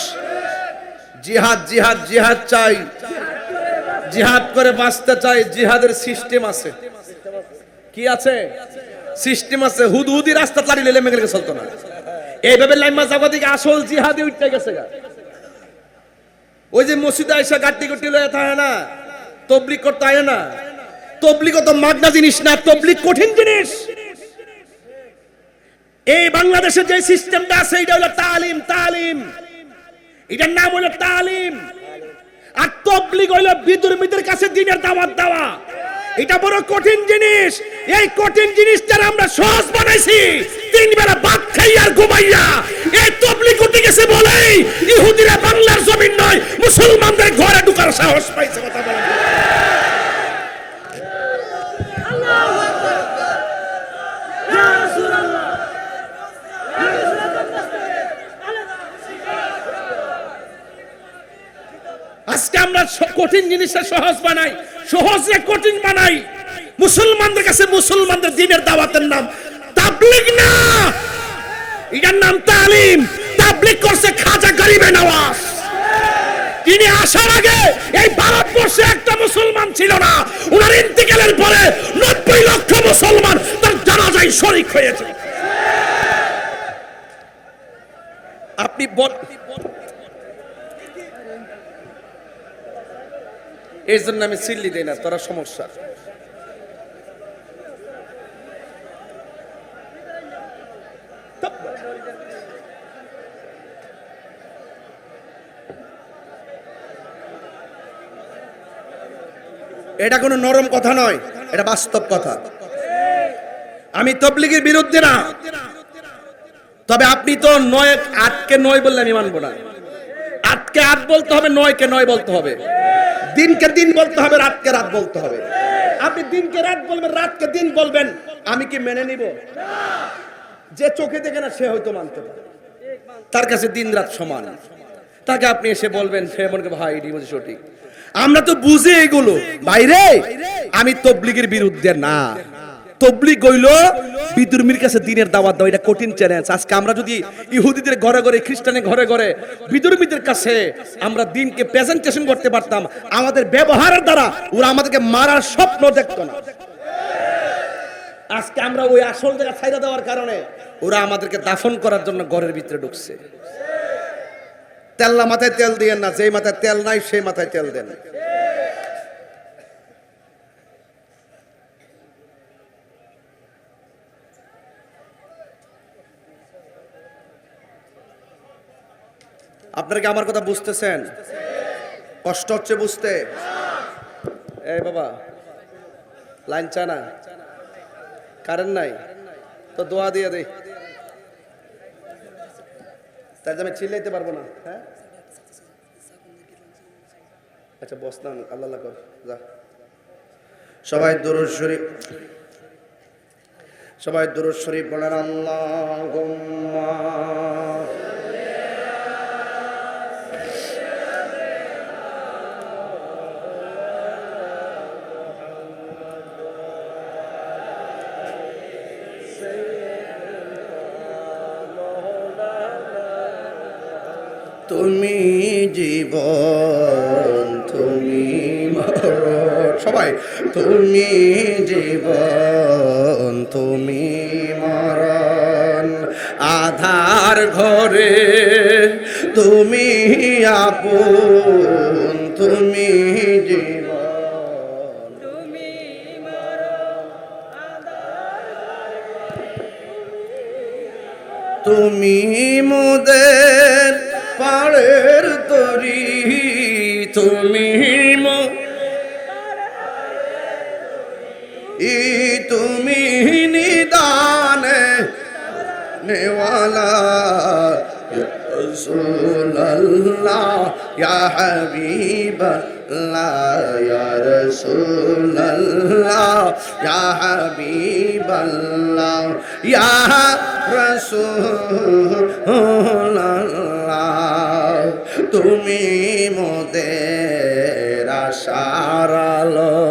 জিহাদ জিহাদ জিহাদ চাই, জিহাদ করে বাঁচতে চাই। জিহাদের সিস্টেম আছে। কি আছে? সিস্টেম আছে। হুদহুদি রাস্তা চালিয়ে লেমে গেলে চলতো না। এইভাবে লাইমা জাগতিক আসল জিহাদি উঠতে গেছে গা। ওই যে মসজিদে আইসা গাড়ি গুটি লয়ে থাকে না, তবলিগ করতে হয় না। তবলিগ তো মাগনা জিনিস না, তবলিগ কঠিন জিনিস। এই বাংলাদেশে যে সিস্টেমটা আছে এটা হলো তালিম। তালিম, এটার নাম হলো তালিম। আর তবলিগ হলো বিধর্মীদের কাছে দ্বীনের দাওয়াত দেওয়া। এটা বড় কঠিন জিনিস। এই কঠিন জিনিসটা আমরা সহজ বানাইছি। তিন বেলা ভাত খাই আর ঘুমাইয়া এই তবলিগ উঠে গেছে বলেই ইহুদিরা বাংলার জমিন নয়, মুসলমানদের ঘরে ঢুকার সাহস পাইছে। কথা বলেন। আল্লাহু আকবার, ইয়া রাসূলুল্লাহ। আজকে আমরা কঠিন জিনিসটা সহজ বানাই, সহজে কঠিন বানাই। মুসলমানদের কাছে মুসলমানদের দ্বীনের দাওয়াতের নাম তাবলীগ না, এটার নাম তালিম। তাবলীগ করছে খাজা গরিবে নওয়াজ। তিনি আসার আগে এই ভারতবর্ষে একটা মুসলমান ছিল না। ওনার ইন্তিকালের পরে 90 লক্ষ মুসলমান তার জানাজায় শরীক হয়েছে। আপনি এই জন্য আমি সিল্লি দেই না, তোরা সমস্যা। এটা কোনো নরম কথা নয়, এটা বাস্তব কথা। আমি তাবলীগের বিরুদ্ধে না, তবে আপনি তো নয় আটকে নয় বললে আমি মানবো না। আটকে আট বলতে হবে, নয়কে নয় বলতে হবে, দিনকে দিন বলতে হবে, রাতকে রাত বলতে হবে। আপনি দিনকে রাত বলবেন, রাতকে দিন বলবেন, আমি কি মেনে নিব? যে চোখে দেখে না সে হয়তো মানতে পারে, তার কাছে দিন রাত সমান। তাকে আপনি এসে বলবেন, সে মনে করে ভাই এটি বলছে সঠিক। আমরা তো বুঝে এগুলো বাইরে। আমি তাবলীগের বিরুদ্ধে না। তাবলীগ হইল বিধর্মীর কাছে দ্বীনের দাওয়াত দাও। এটা কঠিন চ্যালেঞ্জ। আজকে আমরা যদি ইহুদিদের ঘরে ঘরে, খ্রিস্টানের ঘরে ঘরে, বিধর্মীদের কাছে আমরা দ্বীনকে প্রেজেন্টেশন করতে পারতাম, আমাদের ব্যবহারের দ্বারা ওরা আমাদেরকে মারার স্বপ্ন দেখতো না। আজকে আমরা ওই আসল জায়গা ছাইড়া দেওয়ার কারণে ওরা আমাদেরকে দাফন করার জন্য ঘরের ভিতরে ঢুকছে। তেল্লা মাথায় তেল দিয়েন না, যেই মাথায় তেল নাই সেই মাথায় তেল দেন। আপনারা কি আমার কথা বুঝতেছেন? কষ্ট হচ্ছে বুঝতে? এই বাবা, লাইন চানা, কারেন্ট নাই তো দোয়া দিয়ে দে, তাই আমি চিল্লাইতে পারবো না। হ্যাঁ আচ্ছা বস না, আল্লাহ কর যা। সবাই দুরূদ শরীফ, সবাই দুরূদ শরীফ বলেন। আল্লাহুম্মা তুমি জীবন, তুমি মরণ। সবাই তুমি জীবন, তুমি মরণ, ঘরে তুমি আপন তুমি জীবন তুমি মোদের পাড়ের তরি তুমি তুমি নিদানে নেওয়ালা রসুল্লাহ ইয়া হাবিবাল্লাহ ইয়া রসুল্লাহ ইয়া হাবিবাল্লাহ ইয়া রসুল্লাহ তুমি মোদের আশার আলো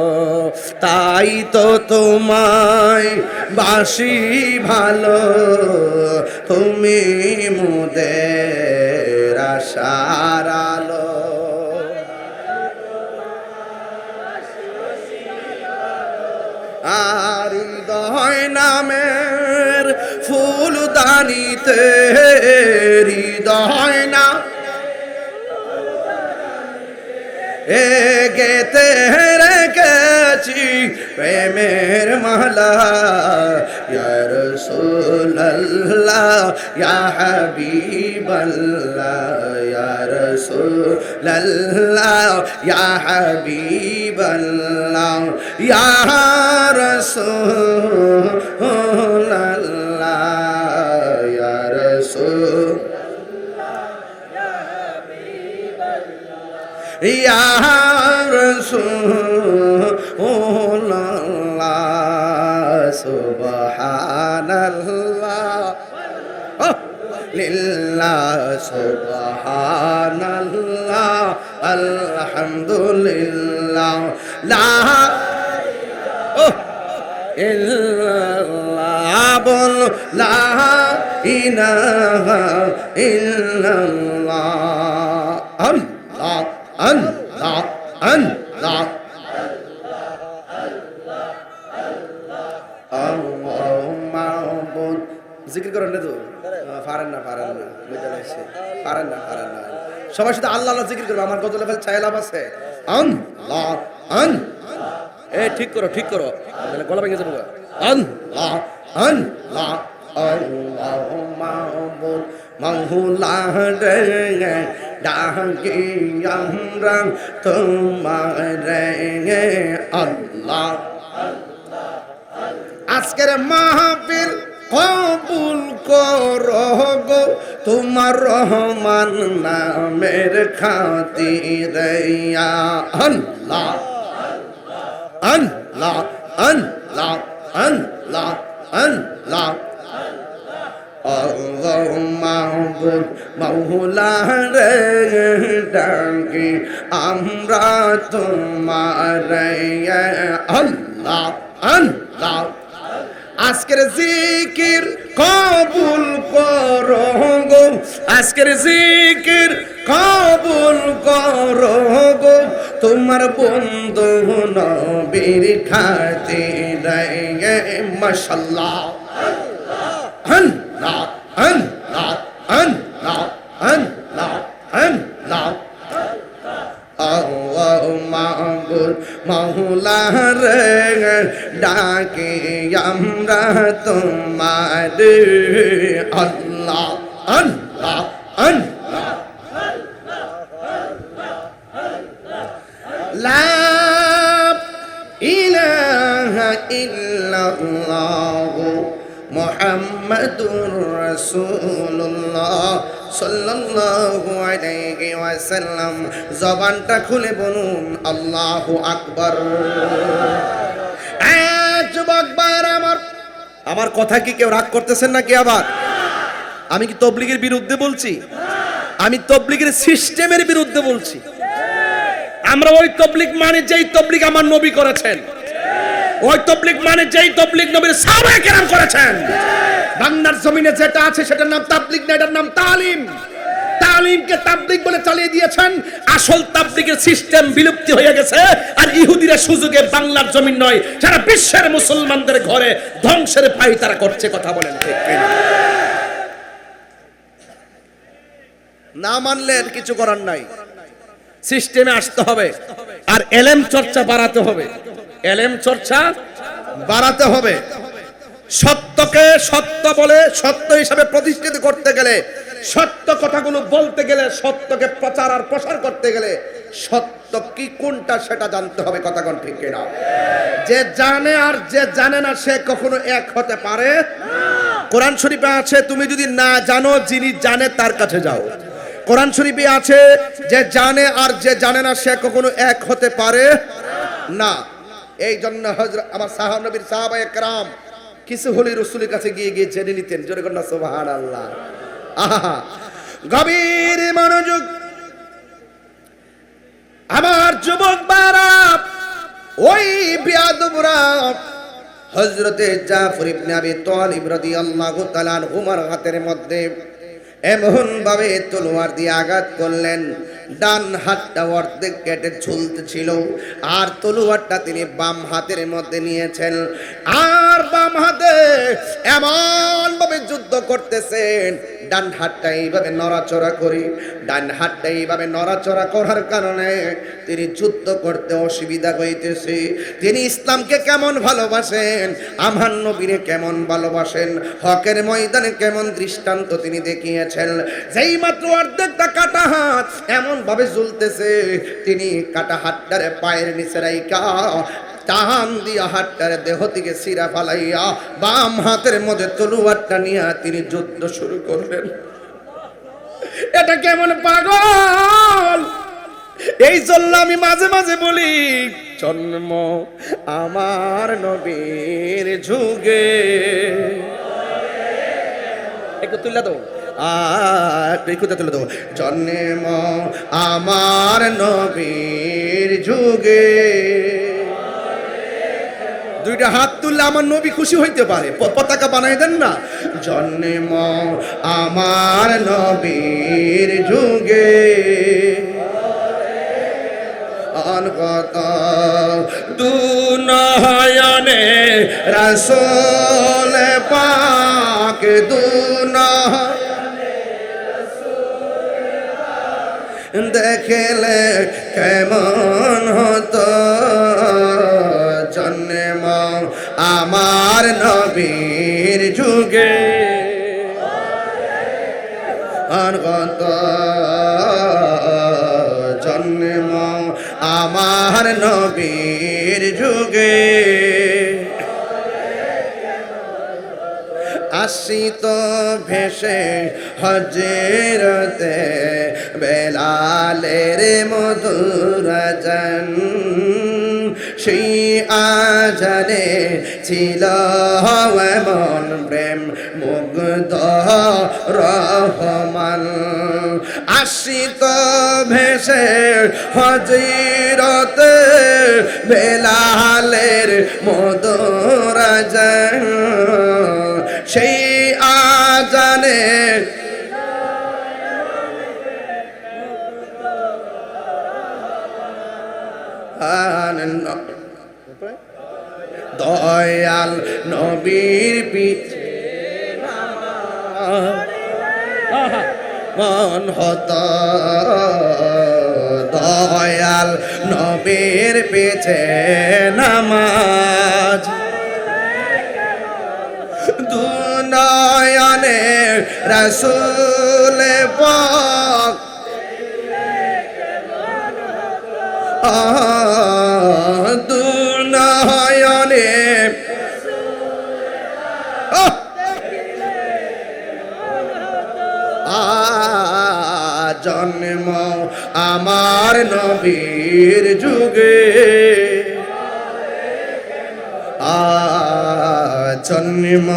তাই তো তোমায় বাসি ভালো তুমি মোদের আশার আলো আর হৃদয় নামের ফুলদানিতে হৃদয় না গেতে রেখেছি প্রেমের মালা ইয়া রাসূলুল্লাহ ইয়া হাবিবাল্লাহ ইয়া রাসূলুল্লাহ ইয়া হাবিবাল্লাহ ইয়া রাসূলুল্লাহ ইয়া রাসূল ইয়া রাসূলুল্লাহ সুবহানাল্লাহ লিল্লাহ সুবহানাল্লাহ আলহামদুলিল্লাহ লা ইল্লাল্লাহ বল লা ইলাহা ইল্লাল্লাহ আল্লাহ আল্লাহ আল্লাহ মাহবুব জিকির করেন না তো পারেন না বুঝতে পারছি পারেন না সবাই শুধু আল্লাহ আল্লাহ জিকির করবে আমার গজলে ফেল ছায়া লাভ আছে আল্লাহ ঠিক করো তাহলে গলা ভেঙে যাবো আল্লাহ আল্লাহ আল্লাহ মাহবুব মাওলা রে ডাকি আমরা তোমারে আল্লাহ আজকের মাহফিল কবুল করো গো তোমার রহমান নামের খাতিরে ইয়া আল্লাহ আল্লাহ আল্লাহ আল্লাহ আল্লাহ আল্লাহ মাহবুব মাওলা রে ডাকি আমরা তোমারে আল্লাহ আল্লাহ আজকের জিকির কবুল করো গো আজকের জিকির কবুল করো গো তোমার বন্ধু নবীর খাতিরে মাশাআল্লাহ আল্লাহ আল্লাহ আল্লাহ আল্লাহ আল্লাহ আল্লাহ মাহবুব মাওলা রে ডাকি আমরা তোমারে আল্লাহ আল্লাহ আল্লাহ লা ইলাহা ইল্লাল্লাহ মুহাম্মাদুর রাসূলুল্লাহ সাল্লাল্লাহু আলাইহি ওয়াসাল্লাম জবানটা খুলে বলুন আল্লাহু আকবার যুবক ভাইরা আমার কথা কি কেউ রাগ করতেছেন নাকি আবার আমি কি তাবলীগের বিরুদ্ধে বলছি আমি তাবলীগের সিস্টেমের বিরুদ্ধে বলছি আমরা ওই তাবলীগ মানে যেই তাবলীগ আমার নবী করেছেন ওই তাবলীগ মানে যেই তাবলীগ নবীর সাহাবায়ে কেরাম করেছেন বাংলার জমিনে যেটা আছে সেটার নাম তাবলীগ না এটার নাম তালিম তালিমকে তাবলীগ বলে চালিয়ে দিয়েছেন আসল তাবলীগের সিস্টেম বিলুপ্তি হয়ে গেছে আর ইহুদিরা সুযোগে বাংলার জমিন নয় সারা বিশ্বের মুসলমানদের ঘরে ধ্বংসের পায়তারা করছে কথা বলেন ঠিক কিনা না মানলে আর কিছু করার নাই, সিস্টেমে আসতে হবে। আর এলেম চর্চা বাড়াতে হবে, এলেম চর্চা বাড়াতে হবে। সত্যকে সত্য বলে সত্য হিসাবে প্রতিষ্ঠিত করতে গেলে, সত্য কথাগুলো বলতে গেলে, সত্যকে প্রচার আর প্রসার করতে গেলে সত্য কি কোনটা সেটা জানতে হবে। কথা কোন ঠিক কিনা? যে জানে আর যে জানে না সে কখনো এক হতে পারে না। কোরআন শরীফে আছে তুমি যদি না জানো যিনি জানে তার কাছে যাও। কোরআন শরীফে আছে যে জানে আর যে জানে না সে কখনো এক হতে পারে না। এই জন্য হযরত আমার সাহাবা নবীর সাহাবায়ে কেরাম কিছু হলি রাসূলের কাছে গিয়ে গিয়ে জেনে নিতেন। জোরে কন্যা সুবহানাল্লাহ। আহা, গভীর মনোযোগ। আমার যুবক বারা, ওই বিয়াদবরা হযরতে জাফর ইবনে আবি তালিব রাদিয়াল্লাহু তাআলা আনহুর হাতের মধ্যে এমন ভাবে তলোয়ার দিয়ে আঘাত করলেন, ডান হাতটা অর্ধেক কেটে ঝুলতেছিল, আর তলোয়ারটা তিনি বাম হাতের মধ্যে নিয়েছেন, আর বাম হাতে এমন ভাবে যুদ্ধ করতেছেন, ডান হাতটা এইভাবে নড়াচড়া করে, ডান হাতটা এইভাবে নড়াচড়া করার কারণে তিনি যুদ্ধ করতে অসুবিধা হইতেছে। তিনি ইসলামকে কেমন ভালোবাসেন, আমার নবীরে কেমন ভালোবাসেন, হকের ময়দানে কেমন দৃষ্টান্ত তিনি দেখিয়েছেন। যেই মাত্র অর্ধেকটা কাটা হাত এমন ভাবে ঝুলতেছে, তিনি কাটা হাতটারে পায়ের নিচে রাইখা টান দিয়া হাতটারে দেহ থেকে সিরা ফালাইয়া বাম হাতের মধ্যে তলোয়ারটা নিয়ে তিনি যুদ্ধ শুরু করলেন। এটা কেমন পাগল! এই জন্য আমি মাঝে মাঝে বলি, জন্ম আমার নবীর যুগে। একটু তুলে দাও, তুলে দেবো। জন্ম আমার নবীর যুগে। দুইটা হাত তুললে আমার নবী খুশি হইতে পারে, পতাকা বানাই দেন না। জন্ম আমার নবীর যুগে, অনগত দুনয়নে রাসূল পাক, দেখলে কেমন হতো জন্ম আমার নবীর যুগে। অনগত জন্ম আমার নবীর যুগে, আসিত ভেসে হযরতে বেলালের মধুর আযান, সেই আযানে ছিল এমন প্রেম মুগ্ধ রহমান। আসিত ভেসে হযরতে বেলালের মধুর আযান, সেই আযানে দয়াল নবীর পিছে মন হতো, দয়াল নবীর পিছে নামাজ, দুনয়নে রাসূল পাক, দুনয়নে জন্ম আমার নবীর যুগে, জন্ম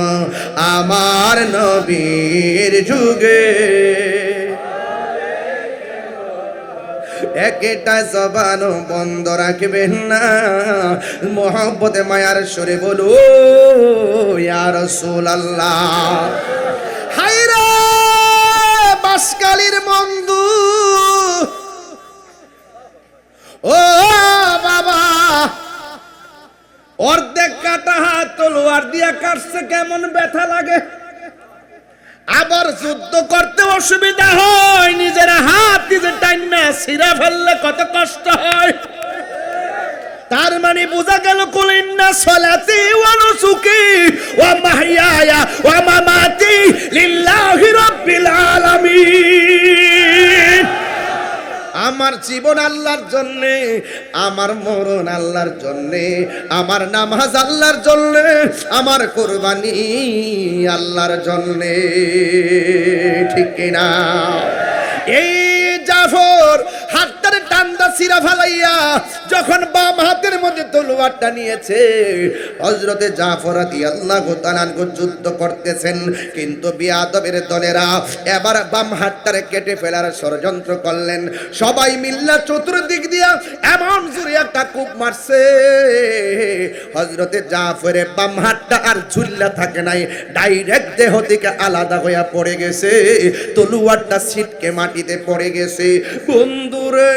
আমার নবীর যুগে। একটা জবান বন্ধ রাখবেন না, মোহাব্বতে মায়ার সুরে বলো ইয়া রাসূলুল্লাহ। হায়রে বাসকালীর বন্ধু, ও বাবা, অর্ধেক কাটা হাত তলোয়ার দিয়া কাটছে, কেমন ব্যথা লাগে। আবার যুদ্ধ করতে অসুবিধা হয়, নিজের হাত নিজে টাইনা ছিঁড়া ফেললে কত কষ্ট হয়। তার মানে বোঝা গেল কুলিন্না সলাতি ওয়া নুসুকি ওয়া মাহইয়ায়া ওয়া মামাতি লিল্লাহি রাব্বিল আলামিন। আমার জীবন আল্লাহর জন্যে, আমার মরণ আল্লাহর জন্যে, আমার নামাজ আল্লাহর জন্যে, আমার কুরবানি আল্লাহর জন্যে, ঠিক কিনা? এই জাফর হাতটারে টান্দা ছিঁড়া ফালাইয়া যখন বাম হাতের মধ্যে তলোয়ারটা নিয়েছে, হযরতে জাফর রাদিয়াল্লাহু তাআলা যুদ্ধ করতেছেন, কিন্তু বিয়াদবের দলেরা এবার বাম হাতটারে কেটে ফেলার ষড়যন্ত্র করলেন। সবাই মিল্লা চতুর্দিক দিয়া এমন জোরে একটা কূপ মারছে, হযরতে জাফরের বাম হাতটা আর ঝুল্লা থাকে নাই, ডাইরেক্ট দেহ থেকে আলাদা হইয়া পড়ে গেছে, তলোয়ারটা ছিটকে মাটিতে পড়ে গেছে। বন্ধুরে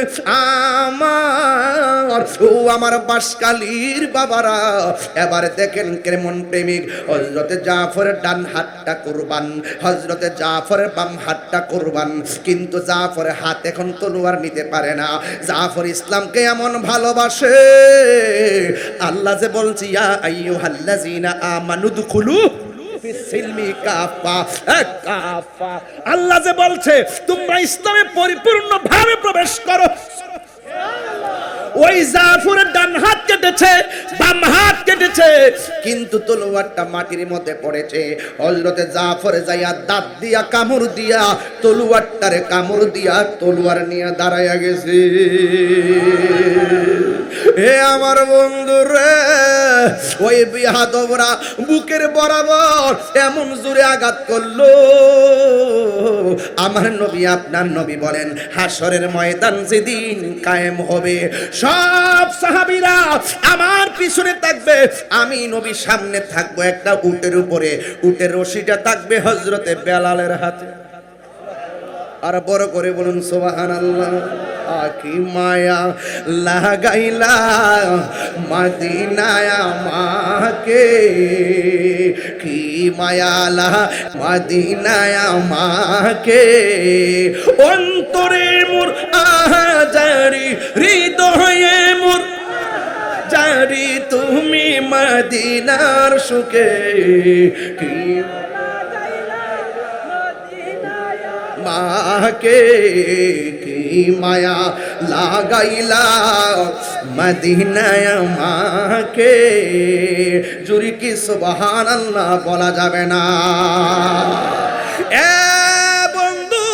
আমার, ও আমার বাসকালীর বাবারা, এবার দেখেন কেমন প্রেমিক। হযরতে জাফরের ডান হাতটা কুরবান, হযরতে জাফরের বাম হাতটা কুরবান, কিন্তু জাফরের হাত এখন তলোয়ার নিতে পারে না। জাফর ইসলামকে এমন ভালোবাসে, আল্লাহ যে বলছি ইয়া আইয়ুহাল্লাযীনা আমানু দুখুলু ফিসসিলমি কাফা, কাফা। আল্লাহ যে বলছে তোমরা ইসলামে পরিপূর্ণভাবে প্রবেশ করো। ওই জাফরের ডান হাত কেটেছে, বাম হাত কেটেছে, কিন্তু তলোয়ারটা মাটির মধ্যে পড়েছে। হযরতে জাফর যাইয়া দাঁত দিয়া কামড় দিয়া তলোয়ারটারে কামড় দিয়া তলোয়ার নিয়ে দাঁড়াইয়া গেছে। হে আমার বন্ধুরে, ওই বিয়াদবরা বুকের বরাবর এমন জোরে আঘাত করলো, আমার নবী আপনার নবী বলেন হাসরের ময়দান যেদিন কায়েম হবে, সব সাহাবীরা আমার পিছনে থাকবে, আমি নবী সামনে থাকবো একটা উটের উপরে, উটের রশিটা থাকবে হযরতে বেলালের হাতে। আর বড় করে বলুন সুবহানাল্লাহ। কি মায়া লাগাইলা মদিনায় আমাকে, কি মায়া মদিনায় আমাকে, অন্তরে মোর আজারি, হৃদয়ে মোর জারি, তুমি মদিনার সুখে, কি মাকে, কি মায়া লাগাইলা মদিনায় মাকে, জুরি কি সুবহানাল্লাহ বলা যাবে না। এ বন্ধু,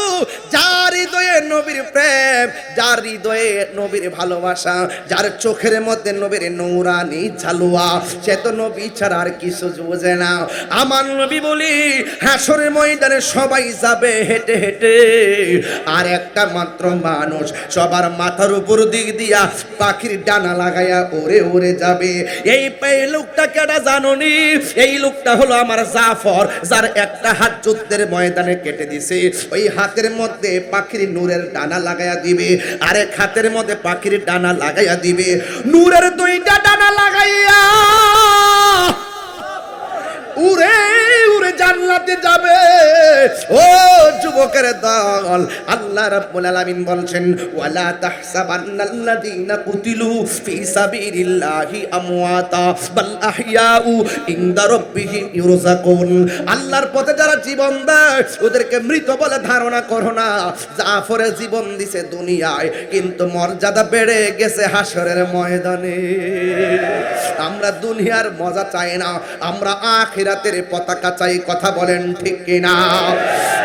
যার হৃদয়ে নবীর প্রেম, যার হৃদয়ে নবীর ভালোবাসা, যার চোখের মধ্যে নবীর নূরানি ঝালুয়া, সে তো নবী ছাড়া আর কিছু বোঝে না। আমার নবী বলি হাসরের ময়দানে সবাই যাবে হেঁটে হেঁটে, আর একটা মাত্র মানুষ সবার মাথার উপর দিক দিয়া পাখির ডানা লাগাইয়া ওরে ওরে যাবে। এই লোকটা কেডা জানোনি? এই লোকটা হলো আমার জাফর, যার একটা হাত যুদ্ধের ময়দানে কেটে দিছে। ওই হাতের মধ্যে পাখির নূরের ডানা লাগাইয়া দিবে, আরেক হাতের মধ্যে পাখির ডানা লাগাইয়া দিবে, নূরের দুইটা ডানা লাগাইয়া উড়ে উড়ে জান্নাতে যাবে। ও যুবকের দল, আল্লাহ রাব্বুল আলামিন বলছেন ওয়ালা তাহসাবান্নাল্লাযীনা কুতিলু ফি সাবিলিল্লাহি আমওয়াতা বাল আহইয়াউ ইনদা রাব্বিহিম ইরযাকুন। আল্লাহর পথে যারা জীবন দেয় ওদেরকে মৃত বলে ধারণা করো না। জাফরে জীবন দিছে দুনিয়ায়, কিন্তু মর্যাদা বেড়ে গেছে হাসরের ময়দানে। আমরা দুনিয়ার মজা চাই না, আমরা আখিরাতের পতাকা চাই। কথা বলেন ঠিক কিনা?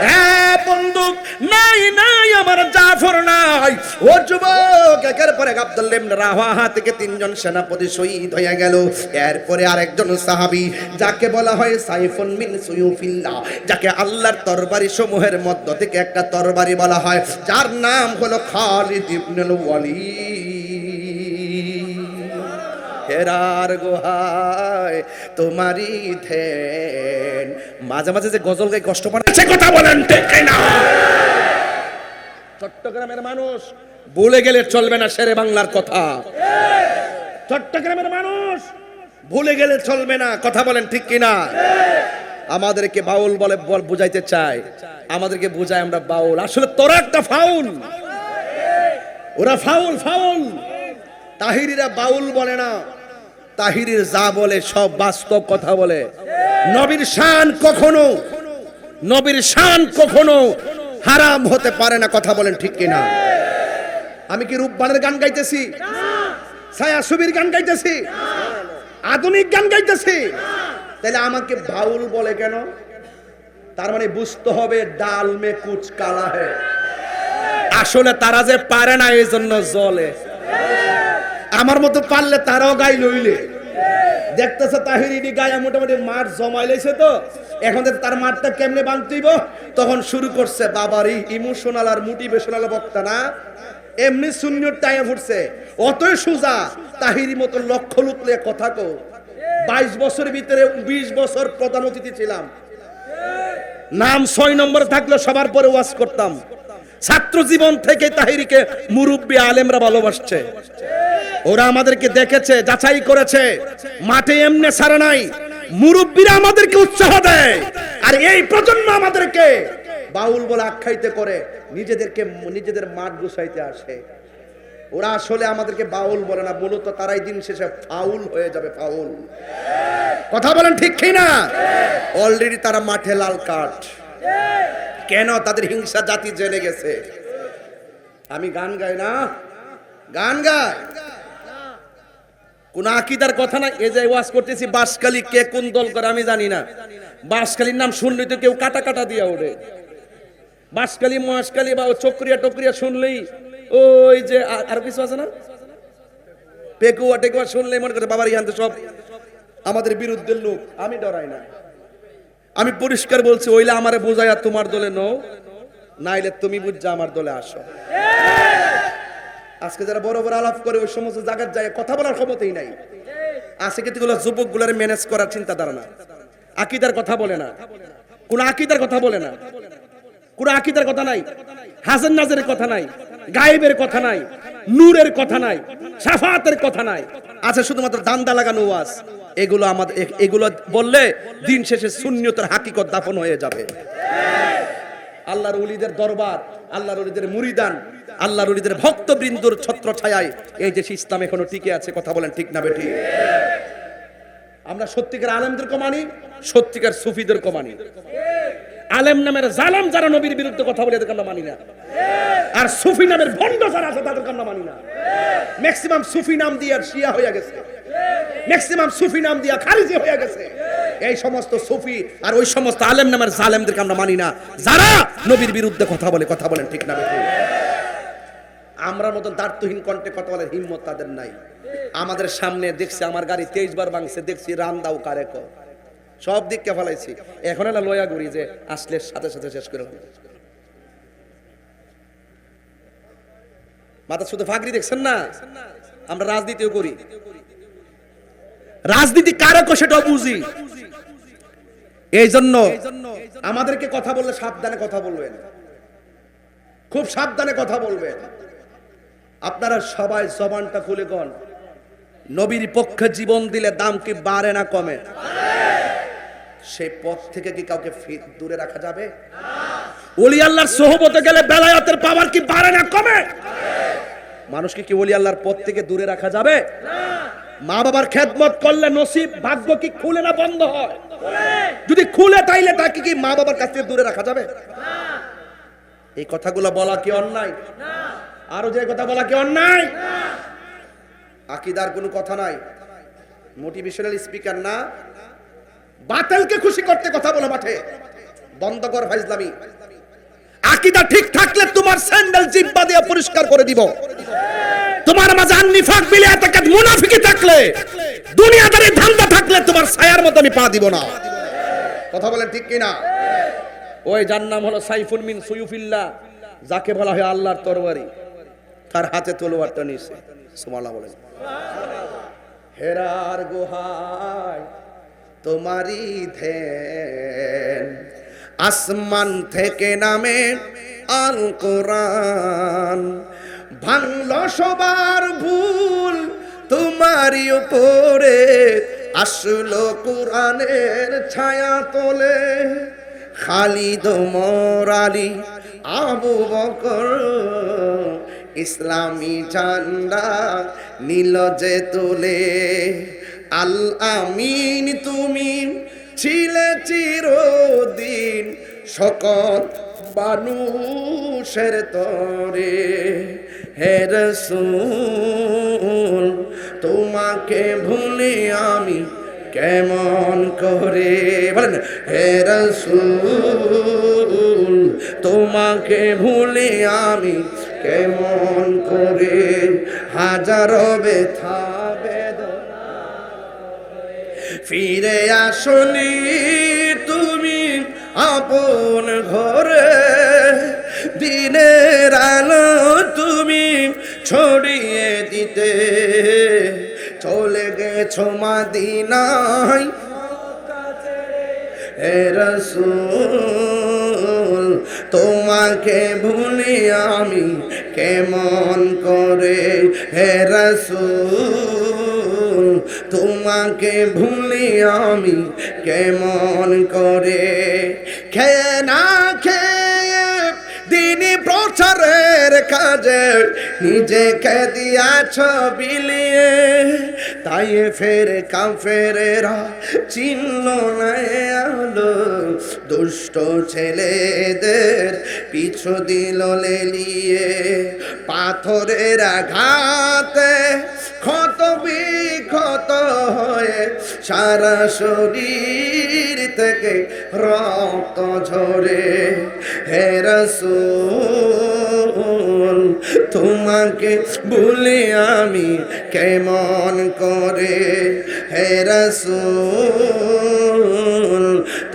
হ্যাঁ বন্ধু, নাই নাই আমার জাফর নাই। ও যুবক, একের পর এক আব্দুল্লাহ ইবনে রাওয়াহা থেকে তিনজন সেনাপতি শহীদ হয়ে গেল। এরপরে আরেকজন সাহাবী যাকে বলা হয় সাইফুন মিন সুয়ুফিল্লাহ, যাকে আল্লাহর তরবারি সমূহের মধ্য থেকে একটা তরবারি বলা হয়, যার নাম হলো খালিদ ইবনুল ওয়ালিদ। হেরার গুহায় তোমারই ধ্যান। মাঝে মাঝে যে গজল গাই কষ্ট পান, সে কথা বলেন ঠিক না? চট্টগ্রামের মানুষ ভুলে গেলে চলবে না শেরে বাংলার কথা। চট্টগ্রামের মানুষ ভুলে গেলে চলবে না। কথা বলেন ঠিক কিনা? আমাদেরকে বাউল বলে বুঝাইতে চায়, আমাদেরকে বুঝায় আমরা বাউল। আসলে তোরা একটা ফাউল, ওরা ফাউল ফাউল। তাহিরিরা বাউল বলে না, তাহিরির যা বলে সব বাস্তব কথা বলে। নবীর শান কখনো, নবীর শান কখনো হারাম হতে পারে না। কথা বলেন ঠিক কিনা? আমি কি রূপবানের গান গাইতেছি, ছায়া ছবির গান গাইতেছি, আধুনিক গান গাইতেছি? তাহলে আমাকে বাউল বলে কেন? তার মানে বুঝতে হবে ডাল মে কুচ কালা হে। আসলে তারা যে পারে না এই জন্য জ্বলে। আমার মতো পারলে তারাও গাই লইলে। দেখতেছে তাহিরি গায়ে মোটামুটি মাঠ জমাই লেছে, তো এখন তার মাঠটা কেমনে বাঁধতেইব, তখন শুরু করছে বাবারই ইমোশনাল আর মোটিভেশনাল বক্তা না, এমনি শূন্যর টাইমে ফুটছে। অতই সোজা তাহিরি মতো লক্ষ লুকলে কথা কো। 22 বছরের ভিতরে 20 বছর প্রধান অতিথি ছিলাম। নাম 6 নম্বরে থাকলে সবার পরে ওয়াজ করতাম। ছাত্র জীবন থেকে তাহিরিকে মুরব্বী আলেমরা ভালোবাসছে। ওরা আমাদেরকে দেখেছে, যাচাই করেছে, মাঠে এমনি ছাড়া নাই। মুরব্বীরা আমাদেরকে উৎসাহ দেয়, আর এই প্রজন্ম আমাদেরকে বাউল বলে আখ্যায়িত করে নিজেদের মাঠ গুছাইতে আসে। ওরা আসলে আমাদেরকে বাউল বলে না, মূলত তারাই দিন শেষে ফাউল হয়ে যাবে। ফাউল। কথা বলেন ঠিক কিনা? অলরেডি তারা মাঠে লাল কার্ড। কেন? তাদের হিংসা জাতি জেনে গেছে। আমি গান গাই না, গান গাই কোন আকিদার কথা না। এই যে ওয়াজ করতেছি, বাঁশখালী কে কোন দল করে আমি জানি না। বাঁশখালীর নাম শুনলেই তো কেউ কাটা কাটা দিয়া ওঠে। বাঁশখালী মহাশখালী বা চক্রিয়া টক্রিয়া শুনলেই ওই যে আর কিছু আছে না, পেকুয়া টেকুয়া শুনলেই মনে করে বাবার ইয়ান্তে সব আমাদের বিরুদ্ধের লোক। আমি ডরাই না, আমি পরিষ্কার বলছি, ওইলে আমারে বোঝাইয়া তোমার দলে নও, নাইলে তুমি বুঝা আমার দলে আসো। আজকে যারা বড় বড় আলাপ করে ওই সমস্ত জায়গায় যায় কথা বলার ক্ষমতাই নাই। আজকে কিন্তু যুবক গুলার ম্যানেজ করার চিন্তাধারা না। আকিদার কথা বলে না, কোন আকিদার কথা বলে না, কোন আকিদার কথা নাই, হাসান নাজের কথা নাই, গায়েবের কথা নাই, নূরের কথা নাই, শাফাতের কথা নাই। আছে শুধুমাত্র দান্দা লাগানো ওয়াজ। এগুলো বললে দিন শেষে সুন্নিয়তের হাকিকত দাফন হয়ে যাবে। আল্লাহর ওলিদের দরবার, আল্লাহর ওলিদের মুরিদান, আল্লাহর ওলিদের ভক্তবৃন্দর ছত্র ছায়ায় এই দেশে ইসলাম এখনো টিকে আছে। কথা বলেন ঠিক না বেঠিক? আমরা সত্যিকার আলেমদেরকে মানি, সত্যিকার সুফিদেরকে মানি। আলেম নামের জালেম যারা নবীর বিরুদ্ধে কথা বলে এদেরকে আমরা মানি না, আর সুফি নামের ভণ্ড যারা আছে তাদেরকে আমরা মানি না। ম্যাক্সিমাম সুফি নাম দিয়ে শিয়া হয়ে গেছে, ম্যাক্সিমাম সুফি নাম দিয়ে খারিজি হয়ে গেছে। এই সমস্ত সুফি আর ওই সমস্ত আলেম নামের জালেমদেরকে আমরা মানি না, যারা নবীর বিরুদ্ধে কথা বলে। কথা বলেন ঠিক না বেঠিক? আমরা মতন দার্থহীন কণ্ঠে কথা বলার হিম্মত তাদের নাই। আমাদের সামনে দেখছি আমার গাড়ি 23 বার ভাঙছে, দেখছি রান দাও কারে কো, সব দিককে ফেলাইছি। এখন এলা লয়া করি যে আসলে সাথে সাথে শেষ করে মাথা শুধু ফাগরি দেখছেন না। আমরা রাজনীতিও করি, রাজনীতি কারে কো সেটাও বুঝি। এই জন্য আমাদেরকে কথা বললে সাবধানে কথা বলবেন, খুব সাবধানে কথা বলবেন। আপনারা সবাই জবানটা খুলে কোন, নবীর পক্ষে জীবন দিলে দাম কি বাড়ে না কমে? সেই পথ থেকে কি কাউকে দূরে রাখা যাবে? ওলি আল্লাহর সোহবতে গেলে বেলায়েতের পাওয়ার কি বাড়ে না কমে? মানুষকে কি ওলি আল্লাহর পথ থেকে দূরে রাখা যাবে? মা বাবার খেদমত করলে নসিব ভাগ্য কি খুলে না বন্ধ হয়? যদি খুলে তাইলে তাকে কি মা বাবার কাছ থেকে দূরে রাখা যাবে? এই কথাগুলো বলা কি অন্যায়? আরো যে কথা বলা কি অন্যায়? আকীদার কোনো কথা নাই, মোটিভেশনাল স্পিকার না। বাতিলকে খুশি করতে কথা বলা মাঠে বন্ধ কর ফাইজলামি। আকীদা ঠিক থাকলে তোমার স্যান্ডেল জিহ্বা দিয়ে পরিষ্কার করে দিব। তোমার মাঝে নিফাক বিলে এতাকাদ মুনাফিকি থাকলে, দুনিয়াদারি ধান্দা থাকলে তোমার ছায়ার মতো আমি পা দিব না। কথা বলেন ঠিক কিনা? ওই যার নাম হলো সাইফুল মিন সুয়ুফিল্লাহ, যাকে বলা হয় আল্লাহর তরবারি, তার হাতে তলোয়ারটা নিছে। সুবহানাল্লাহ বলেন। হেরার গুহায় তোমারই ধ্যান, আসমান থেকে নামে আল কোরআন, ভাঙল সবার ভুল তোমারই উপরে আসলো কোরআনের ছায়া তোলে খালিদ ওমর আলী আবু বকর ইসলামী ঝান্ডা নীল যে তোলে আল আমিন তুমি ছিলে চিরদিন সকল মানুষের তরে হে রাসূল তোমাকে ভুলে আমি কেমন করে বলেন হে রাসূল তোমাকে ভুলে আমি কেমন করে হাজারো ব্যথা বেদনা ফিরে আসনি তুমি আপন ঘরে দিনের আলো তুমি ছড়িয়ে দিতে চলে গেছো মদিনায় হে রাসূল তোমাকে ভুলি আমি কেমন করে হে রাসূল তোমাকে ভুলি আমি কেমন করে খেয়ে না খেয়ে দিনী প্রচারের কাজে নিজেকে দিয়াছ বিলিয়ে তাই ফের কাফেরেরা চিনল না আলো দুষ্ট ছেলেদের পিছু দিল লেলিয়ে পাথরের আঘাতে ক্ষত বিক্ষত হয়ে সারা শরীর থেকে রক্ত ঝরে হে রাসূল তোমাকে ভুলে আমি কেমন করে হে রাসূল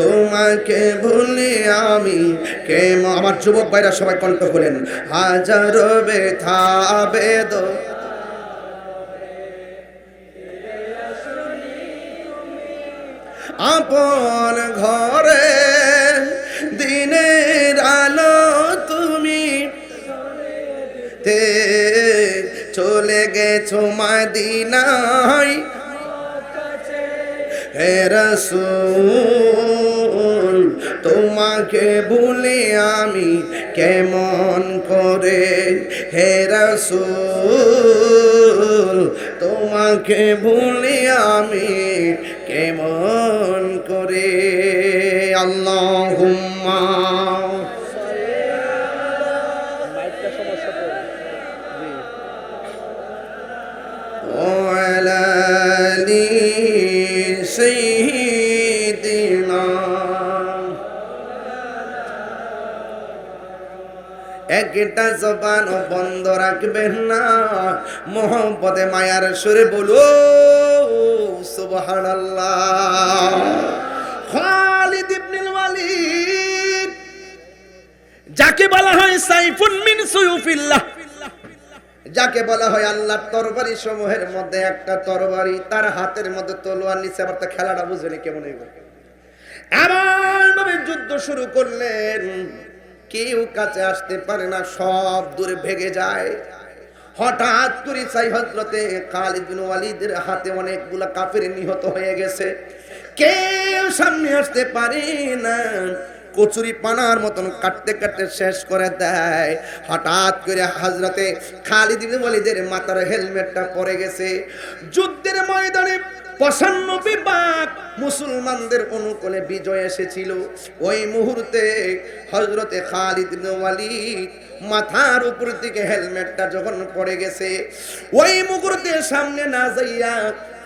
তোমাকে ভুলে আমি কেমন আমার যুবক ভাইরা সবাই কণ্ঠ করেন হাজারো ব্যথা বেদনা আপন ঘরে দিনের আলো তুমি তে চলে গেছো মদিনায় হে রাসূল তোমাকে ভুলে আমি কেমন করে হে রাসূল তোমাকে ভুলে আমি কেমন করে আল্লাহুম্মা ওয়ালা আলি সাইয়্যিদিনা একটা জবান বন্ধ রাখবেন না মোহব্বতে মায়ার সুরে বলো সুবহানাল্লাহ খালিদ ইবনুল ওয়ালিদ যাকে বলা হয় সাইফুন মিন সুয়ুফিল্লাহ যাকে বলা হয় আল্লাহর তরবারি সমূহের মধ্যে একটা তরবারি তার হাতের মধ্যে তলোয়ার নিচে আবার তা খেলাটা বুঝেনি কেমন হইব আমার নবী যুদ্ধ শুরু করলেন কেউ কাছে আসতে পারে না সব দূরে ভেগে যায় হঠাৎ করে চাই হযরতে খালিদ বিন ওয়ালিদের হাতে অনেকগুলা কাফের নিহত হয়ে গেছে কেউ সামনে আসতে পারে না কচুরি পানার মতন কাটতে কাটতে শেষ করে দেয় হঠাৎ করে হযরতে খালিদ বিন ওয়ালিদের মাথার হেলমেটটা পড়ে গেছে যুদ্ধের ময়দানে 95 ভাগ মুসলমানদের অনুকূলে বিজয় এসেছিল ওই মুহূর্তে হযরতে খালিদ ইবনে ওয়ালিদ মাথার উপর থেকে হেলমেটটা যখন পড়ে গেছে ওই মুহূর্তে সামনে না যাইয়া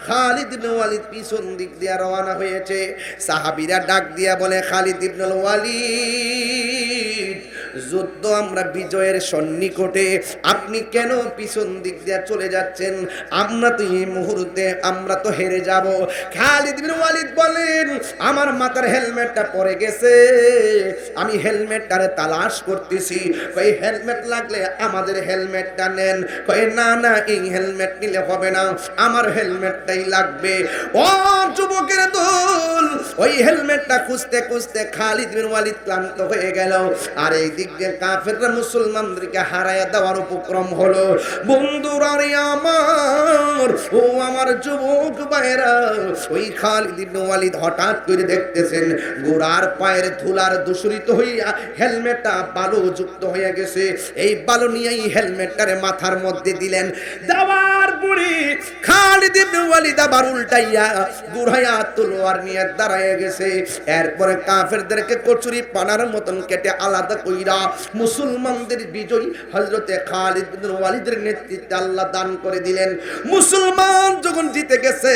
খালিদ ইবনে ওয়ালিদ পিছন দিক দিয়ে রওনা হয়েছে সাহাবীরা ডাক দিয়া বলে খালিদ ইবনে ওয়ালিদ যুদ্ধ আমরা বিজয়ের সন্নিকটে আপনি কেন পিছন দিক দিয়ে চলে যাচ্ছেন আমরা তো এই মুহূর্তে আমরা তো হেরে যাব খালিদ ইবনে ওয়ালিদ বলেন আমার মাথার হেলমেটটা পড়ে গেছে আমি হেলমেটটারে তালাশ করতেছি কই হেলমেট লাগলে আমাদের হেলমেটটা নেন কই না না এই হেলমেট নিলে হবে না আমার হেলমেটটাই লাগবে ও যুবকের দল ওই হেলমেটটা খুঁজতে খুঁজতে খালিদ ইবনে ওয়ালিদ ক্লান্ত হয়ে গেল আর এই দিক দিয়ে কাফেররা মুসলমানদেরকে হারায়া দেওয়ার উপক্রম হলো। বন্ধুরা রে আমার, ও আমার যুবক ভাইরা, ওই খালিদ ইবনে ওয়ালিদ হঠাৎ করে দেখতেছেন ঘোড়ার পায়ের ধুলার দূষিত হইয়া হেলমেটটা বালু যুক্ত হয়ে গেছে। এই বালু নিয়ে এই হেলমেটটারে মাথার মধ্যে দিলেন, দেওয়ার পরে খালিদ ইবনে ওয়ালিদ আবার উল্টাইয়া ঘুরাইয়া তলোয়ার নিয়ে দাঁড়ায় গেছে। এরপরে কাফেরদেরকে কচুরি পানার মতন কেটে আলাদা কইরা মুসলমানদের বিজয়ী হযরতে খালিদ ইবনে ওয়ালিদের নেতৃত্বে আল্লাহ দান করে দিলেন। মুসলমান যখন জিতে গেছে,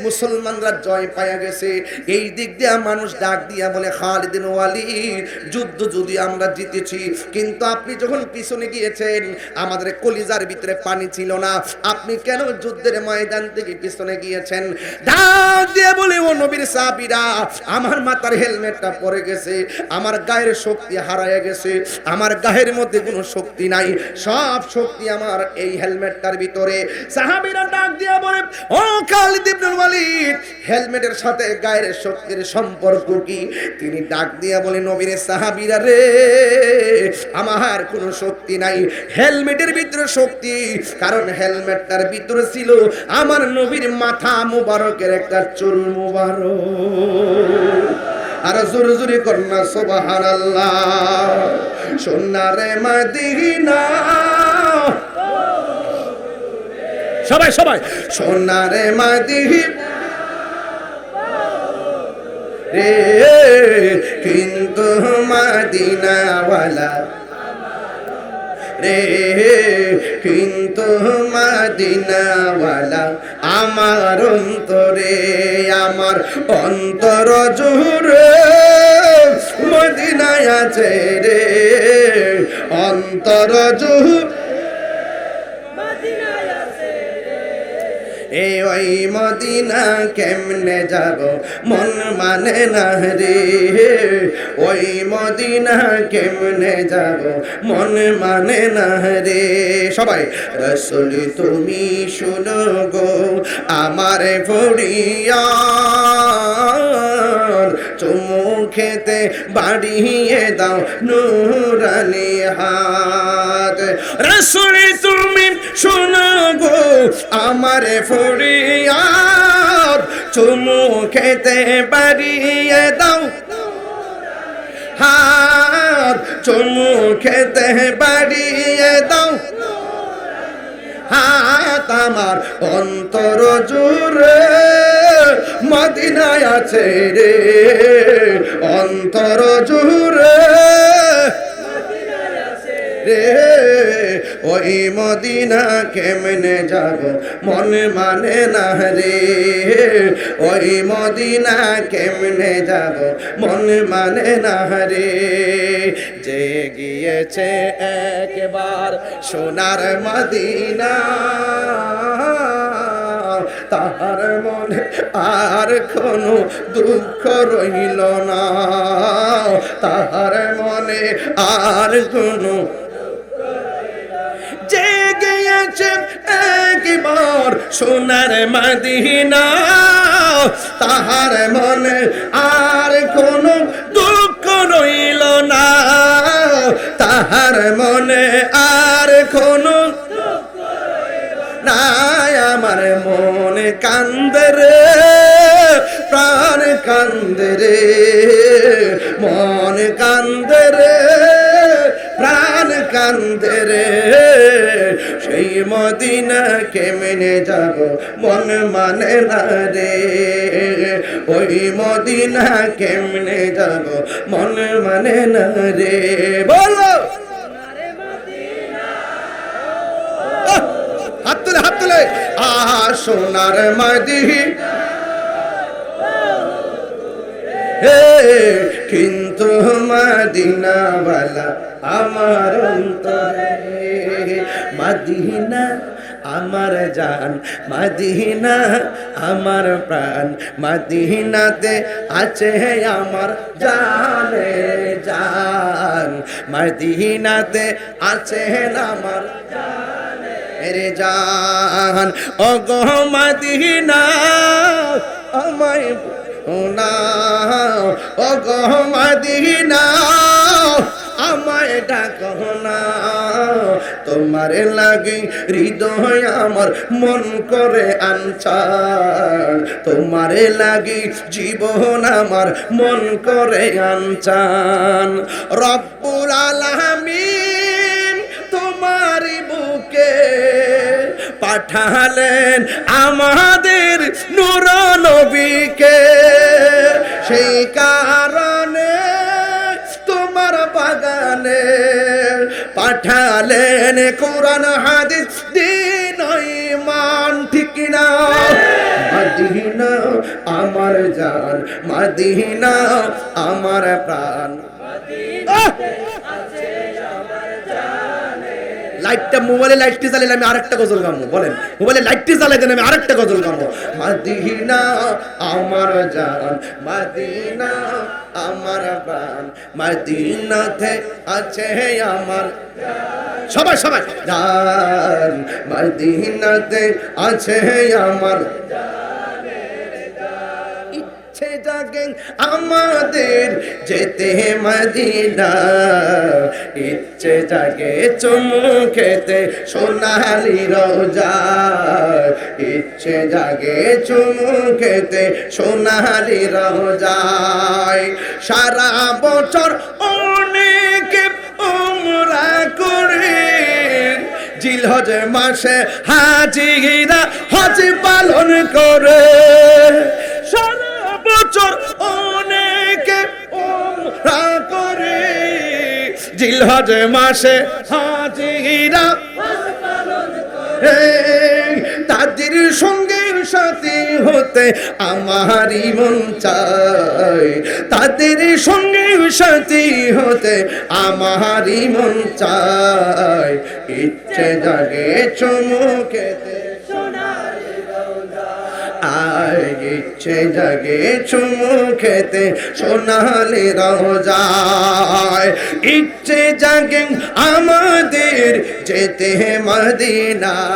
মুসলমানরা জয় পায়া গেছে, এই দিক দিয়ে মানুষ ডাক দিয়া বলে, খালিদ ইবনে ওয়ালিদ, যুদ্ধ যদি আমরা জিতেছি, কিন্তু আপনি যখন পিছনে গিয়েছেন আমাদের কলিজার ভিতরে পানি ছিল না, আপনি কেন যুদ্ধের ময়দান থেকে পিছনে গিয়েছেন? ডাক দিয়ে বলে, ও নবীর সাহাবীরা, আমার মাথার হেলমেটটা পড়ে গেছে, আমার গায়ের শক্তি হারায় গেছে, আমার গায়ের মধ্যে কোনো শক্তি নাই, সব শক্তি আমার এই হেলমেটটার ভিতরে। সাহাবীরা ডাক দিয়ে বলে, ও খালিদ ইবনে ওয়ালিদ, হেলমেটের সাথে গায়ের শক্তির সম্পর্ক কি? তিনি ডাক দিয়ে বলে, নবীর সাহাবীরা রে, আমার কোনো শক্তি নাই, হেলমেটের ভিতরে শক্তি, কারণ হেলমেটটার ভিতরে ছিল আমার নবীর মাথা মুবারকের একটা চুল মুবারক। আর জোরে জোরে করনা সুবহানাল্লাহ। সোনারে মদিনা, সবাই সবাই, সোনারে মদিনা রে, কিন্তু মদিনাওয়ালা রে, কিন্তু মদিনাওয়ালা আমার অন্তরে, আমার অন্তর জুড়ে মদিনায় আছে রে, অন্তর জুড়ে এই ওই মদিনা কেমনে যাব, মন মানে না রে, ওই মদিনা কেমনে যাব, মন মানে না রে। সবাই, রাসূল তুমি শুনো গো আমার ফরিয়াদ, চুমু খেতে বাড়িয়ে দাও নুরানি হাত। রাসূল তুমি শুনো গো আমার ফরিয়াদ, চুমু খেতে বাড়িয়ে দাও হাত, চুমু খেতে বাড়িয়ে দাও হাত, আমার অন্তর জুড়ে মদিনায় আছে রে, অন্তর জুড়ে রে, ওই মদিনা কেমনে যাব, মন মানে না রে, ওই মদিনা কেমনে যাব, মন মানে না রে। যে গিয়েছে একবার সোনার মদিনা, তাহার মনে আর কোনো দুঃখ রইল না, তাহার মনে আর কোনো, যে গিয়েছে একবার সোনার মদিনা, তাহার মনে আর কোনো দুঃখ রইল না, তাহার মনে আর কোনো নাই, আমার মন কান্দে রে, প্রাণ কান্দে রে, মন কান্দে রে, প্রাণ কান্দে রে, সেই মদিনা কেমনে যাব, মন মানে না রে, ওই মদিনা কেমনে যাব, মন মানে না রে। বলো হাত তুলে, হাত তুলে, আহা সোনার মদিনা হে, কিন্তু মদিনাওয়ালা আমার অন্তরে, মদিনা আমার জান, মদিনা আমার প্রাণ, মদিনাতে আছে আমার জানের জান, মদিনাতে আছে আমার জানের জান। ও গো মদিনা আমায় না, ও গো মদিনা আমায় ডাকো না, তোমার লাগে হৃদয় আমার মন করে আনচান, তোমার লাগে জীবন আমার মন করে আনচান। রব্বুল আলামিন তোমারই বুকে পাঠালেন আমাদের নূর নবীকে, সেই কারণে তোমার বাগানে পাঠালেন কোরআন হাদিস দ্বীন ও ঈমান। ঠিক না? মদিনা আমার জান, মদিনা আমার প্রাণ। লাইটটা মোবাইলে লাইটটি জ্বালালে আমি আরেকটা গজল গাবো। বলেন, মোবাইলে লাইটটি জ্বালাই দেন, আমি আরেকটা গজল গাবো। মদিনা আমার জান, মদিনা আমার প্রাণ, মদিনাতে আছে আমার সবাই সবাই জান, মদিনাতে আছে আমার ইচ্ছে জাগে আমাদের যেতে মদিনা, ইচ্ছে জাগে চুমু খেতে সোনালি রোজা, ইচ্ছে জাগে চুমু খেতে সোনালি রোজায়। সারা বছর অনেক উমরা করে জিলহজ মাসে হাজিরা হজ পালন করে, সারা বছর অনেকে উমরা করে জিলহজ মাসে হাজিরা তাদের সঙ্গে সাথী হতে আমারই মন চায়, তাদের সঙ্গে সাথী হতে আমারই মন চায়। ইচ্ছে জাগে চুমু খেতে আয়, ইচ্ছে জাগে চুমু খেতে সোনালি রোজায়, ইচ্ছে জাগে আমাদের যেতে মদিনায়,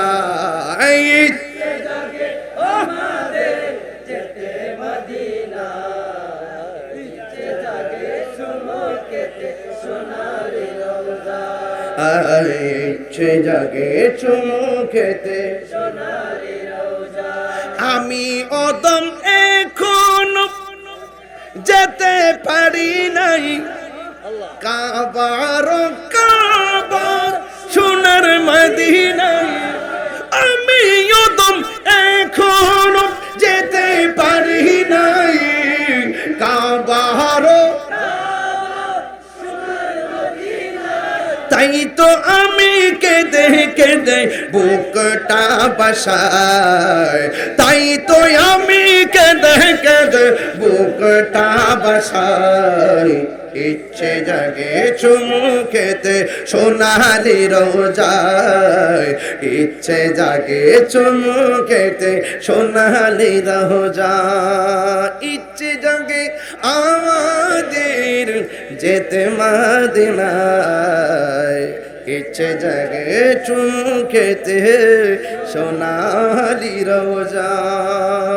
ইচ্ছে জাগে আমাদের যেতে মদিনায়, ইচ্ছে জাগে চুমু খেতে সোনালি রোজায়, ইচ্ছে জাগে চুমু খেতে সোনালি রোজায়। আমি অদম এখন যেতে পারি নাই, কাবার কাবা সোনার মদিনায়, আমি অদম এখন যেতে পারি নাই, কাবার তাই তো আমি কেঁদে কেঁদে বুকটা বাসায়, তাই তো আমি কেঁদে কেঁদে বুকটা বাসায়। ইচ্ছে জাগে চুমু খেতে সোনালি রোজায়, ইচ্ছে জাগে চুমু খেতে সোনালি রোজায়, ইচ্ছে জাগে আমাদের যেতে মদিনায়, ইচ্ছে জাগে চুমু খেতে সোনালি রোজায়।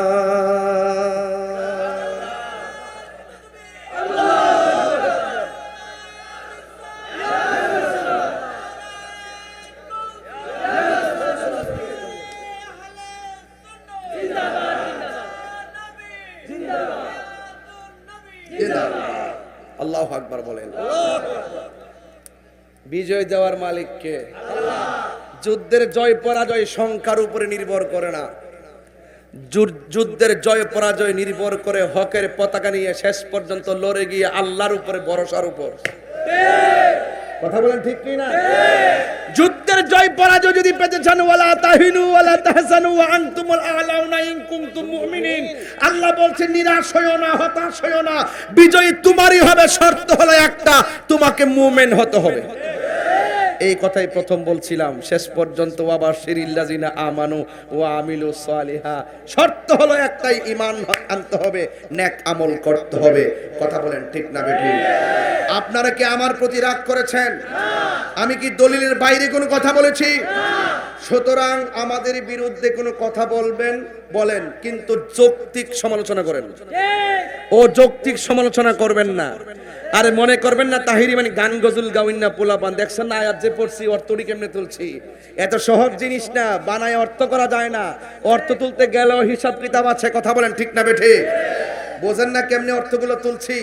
আল্লাহু আকবার বলেন। বিজয় দেওয়ার মালিক কে? যুদ্ধের জয় পরাজয় সংখ্যার উপরে নির্ভর করে না, যুদ্ধের জয় পরাজয় নির্ভর করে হকের পতাকা নিয়ে শেষ পর্যন্ত লড়ে গিয়ে আল্লাহর উপরে ভরসার উপর। কথা বলেন ঠিক কি না? যুদ্ধের জয় পরাজয় যদি পেতে চান, ওয়ালা তাহিনু ওয়ালা তাহজানু ওয়া আনতুমুল আ'লাউনা ইন কুনতুম মুমিনিন, আল্লাহ বলছেন নিরাশ হয়ো না, হতাশ হয়ো না, বিজয় তোমারই হবে, শর্ত হলো একটা, তোমাকে মুমিন হতে হবে। এই কথাই প্রথম বলছিলাম, শেষ পর্যন্ত ওয়াবাশিরিল্লাযিনা আমানু ওয়া আমিলুস সালিহা, শর্ত হলো একটাই, ঈমান আনতে হবে, নেক আমল করতে হবে। কথা বলেন ঠিক না বেঠিক? আপনারা কি আমার প্রতি রাগ করেছেন? আমি কি দলিলের বাইরে কোনো কথা বলেছি? সুতরাং আমাদের বিরুদ্ধে কোনো কথা বলবেন বলেন, কিন্তু যৌক্তিক সমালোচনা করেন, ও যৌক্তিক সমালোচনা করবেন না। আরে মনে করবেন না তাহিরি মানে গান গজল গাউন না পোলাপান, দেখছেন না আয়াত যে পড়ছি অর্থটি কেমনে তুলছি, এত সহজ জিনিস না, বানায় অর্থ করা যায় না। অর্থ তুলতে গেলেও হিসাব কিতাব আছে, কথা বলেন ঠিক না বেঠে? বোঝেন না কেমনে অর্থগুলো তুলছি?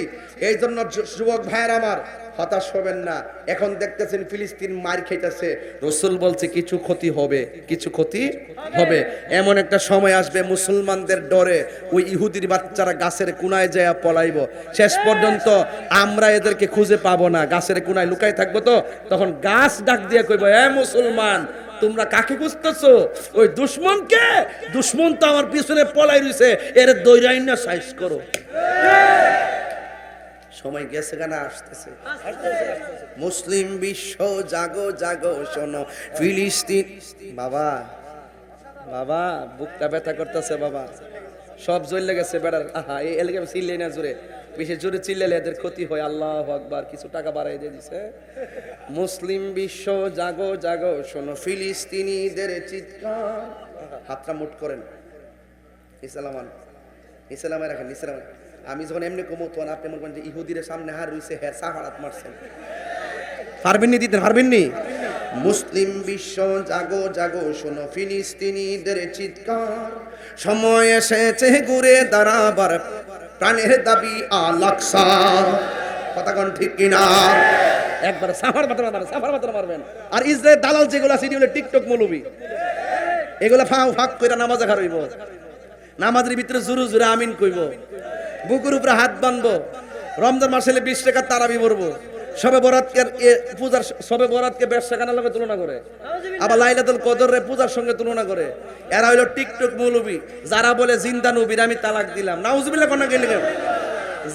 এই জন্য যুবক ভাইয়ের আমার, হতাশ হবেন না। এখন দেখতেছেন ফিলিস্তিন মার খাইতেছে, রাসূল বলছে কিছু ক্ষতি হবে, কিছু ক্ষতি হবে। এমন একটা সময় আসবে মুসলমানদের ডরে ওই ইহুদির বাচ্চারা গাছের কোনায় যায় পলাইব, শেষ পর্যন্ত আমরা এদেরকে খুঁজে পাবো না, গাছের কোনায় লুকাই থাকবো। তো তখন গাছ ডাক দিয়ে কইব, এ মুসলমান তোমরা কাকে খুঁজতেছো? ওই দুশমনকে। দুশমন তো আমার পিছনে পলাই রইছে, এর দৈরাইন না সাইজ করো। সময় গেছে গানা আসতেছে। মুসলিম বিশ্ব জাগো জাগো শোনো ফিলিস্তিন। বাবা বাবা বুকটা ব্যথা করতেছে বাবা, সব জ্বলে গেছে বেড়ার। আহা এই এলাকা চিল্লে না জোরে, বেশি জোরে চিল্লালে এদের ক্ষতি হয়। আল্লাহু আকবার, কিছু টাকা বাড়াই দিয়ে দিছে। মুসলিম বিশ্ব জাগো জাগো শোনো ফিলিস্তিনিদের চিৎকার। হাতটা মুঠ করেন, ইসলামে রাখেন, ইসলাম। আমি যখন এমনি কমো তখন আপনি মনে করেন যে ইহুদির সামনে হার রইছে, হ্যাঁ সাহারাত মারছেন, পারবেন নি দিতে, পারবেন নি? মুসলিম বিশ্ব জাগো জাগো শোনো ফিলিস্তিনিদের চিৎকার, সময় এসেছে ঘুরে দাঁড়াবার প্রাণের দাবি আল আকসা। কথা কোন ঠিক কিনা? একবার সাফার মাত্রা মারবেন, সাফার মাত্রা মারবেন। আর ইসরায়েল দালাল যেগুলো আছে এগুলো টিকটক মৌলবি, এগুলো ফাঁক করে নামাজে খারইব, নামাজের ভিতরে জোরে জোরে আমিন কইব, বুকের উপরে হাত বানবো, রমজান মাসে 20 টাকা তারাবি পড়বো, সবে বরাতকে পূজার, সবে বরাতকে ব্যবসাখানার লগে তুলনা করে, আবার লাইলাতুল কদরের পূজার সঙ্গে তুলনা করে। এরা হইলো টিকটক মৌলবি। যারা বলে জিন্দা নবীর আমি তালাক দিলাম, নাউজুবিল্লাহ কোন গেলে,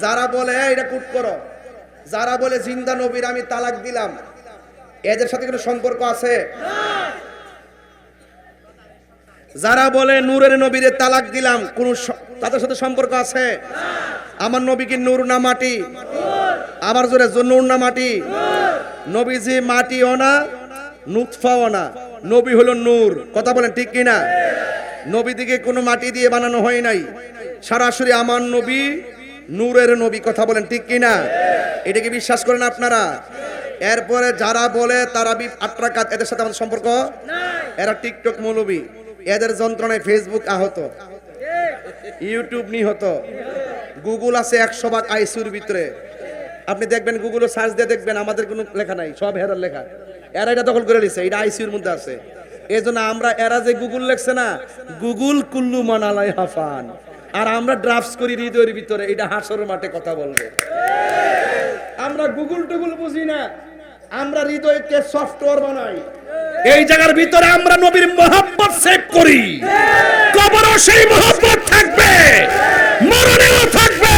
যারা বলে এটা কুট করো, যারা বলে জিন্দা নবীর আমি তালাক দিলাম, এদের সাথে কোনো সম্পর্ক আছে? যারা বলে নূরের নবীরে তালাক দিলাম, কোন তাদের সাথে সম্পর্ক আছে? আমার নবী কি নূর না মাটি? আমার জোরে নূর না মাটি? নবীজি মাটিও না, নুতফাও না, নবী হলো নূর। কথা বলেন ঠিক কিনা? নবী দিকে কোনো মাটি দিয়ে বানানো হয় নাই, সরাসরি আমার নবী নূরের নবী। কথা বলেন ঠিক কিনা? এটাকে বিশ্বাস করেন আপনারা? এরপরে যারা বলে তারা 8 রাকাত, এদের সাথে আমাদের সম্পর্ক এরা টিকটক মৌলবি। এদের যন্ত্রণায় ফেসবুক আহত, ইউটিউব নিহত, গুগল আছে 100 ভাগ আইসিউর ভিতরে। আপনি দেখবেন গুগলে সার্চ দিয়ে দেখবেন আমাদের কোনো লেখা নাই, সব হেরার লেখা। এরা এটা দখল করে নিছে, এটা আইসিউর মধ্যে আছে। এই জন্য আমরা, এরা যে গুগল লেখছে না, গুগল কুল্লু মানালাই হাফান, আর আমরা ড্রাফটস করি হৃদয়ের ভিতরে, এটা হাসরের মাঠে কথা বলবে। আমরা গুগল টুগুল বুঝি না, আমরা হৃদয়কে সফটওয়্যার বানাই। এই জায়গার ভিতরে আমরা নবীর মহব্বত সেভ করি, কবরও সেই মহব্বত থাকবে, মরণেও থাকবে,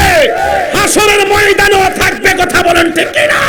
হাসরের ময়দানেও থাকবে। কথা বলেন ঠিক কিনা?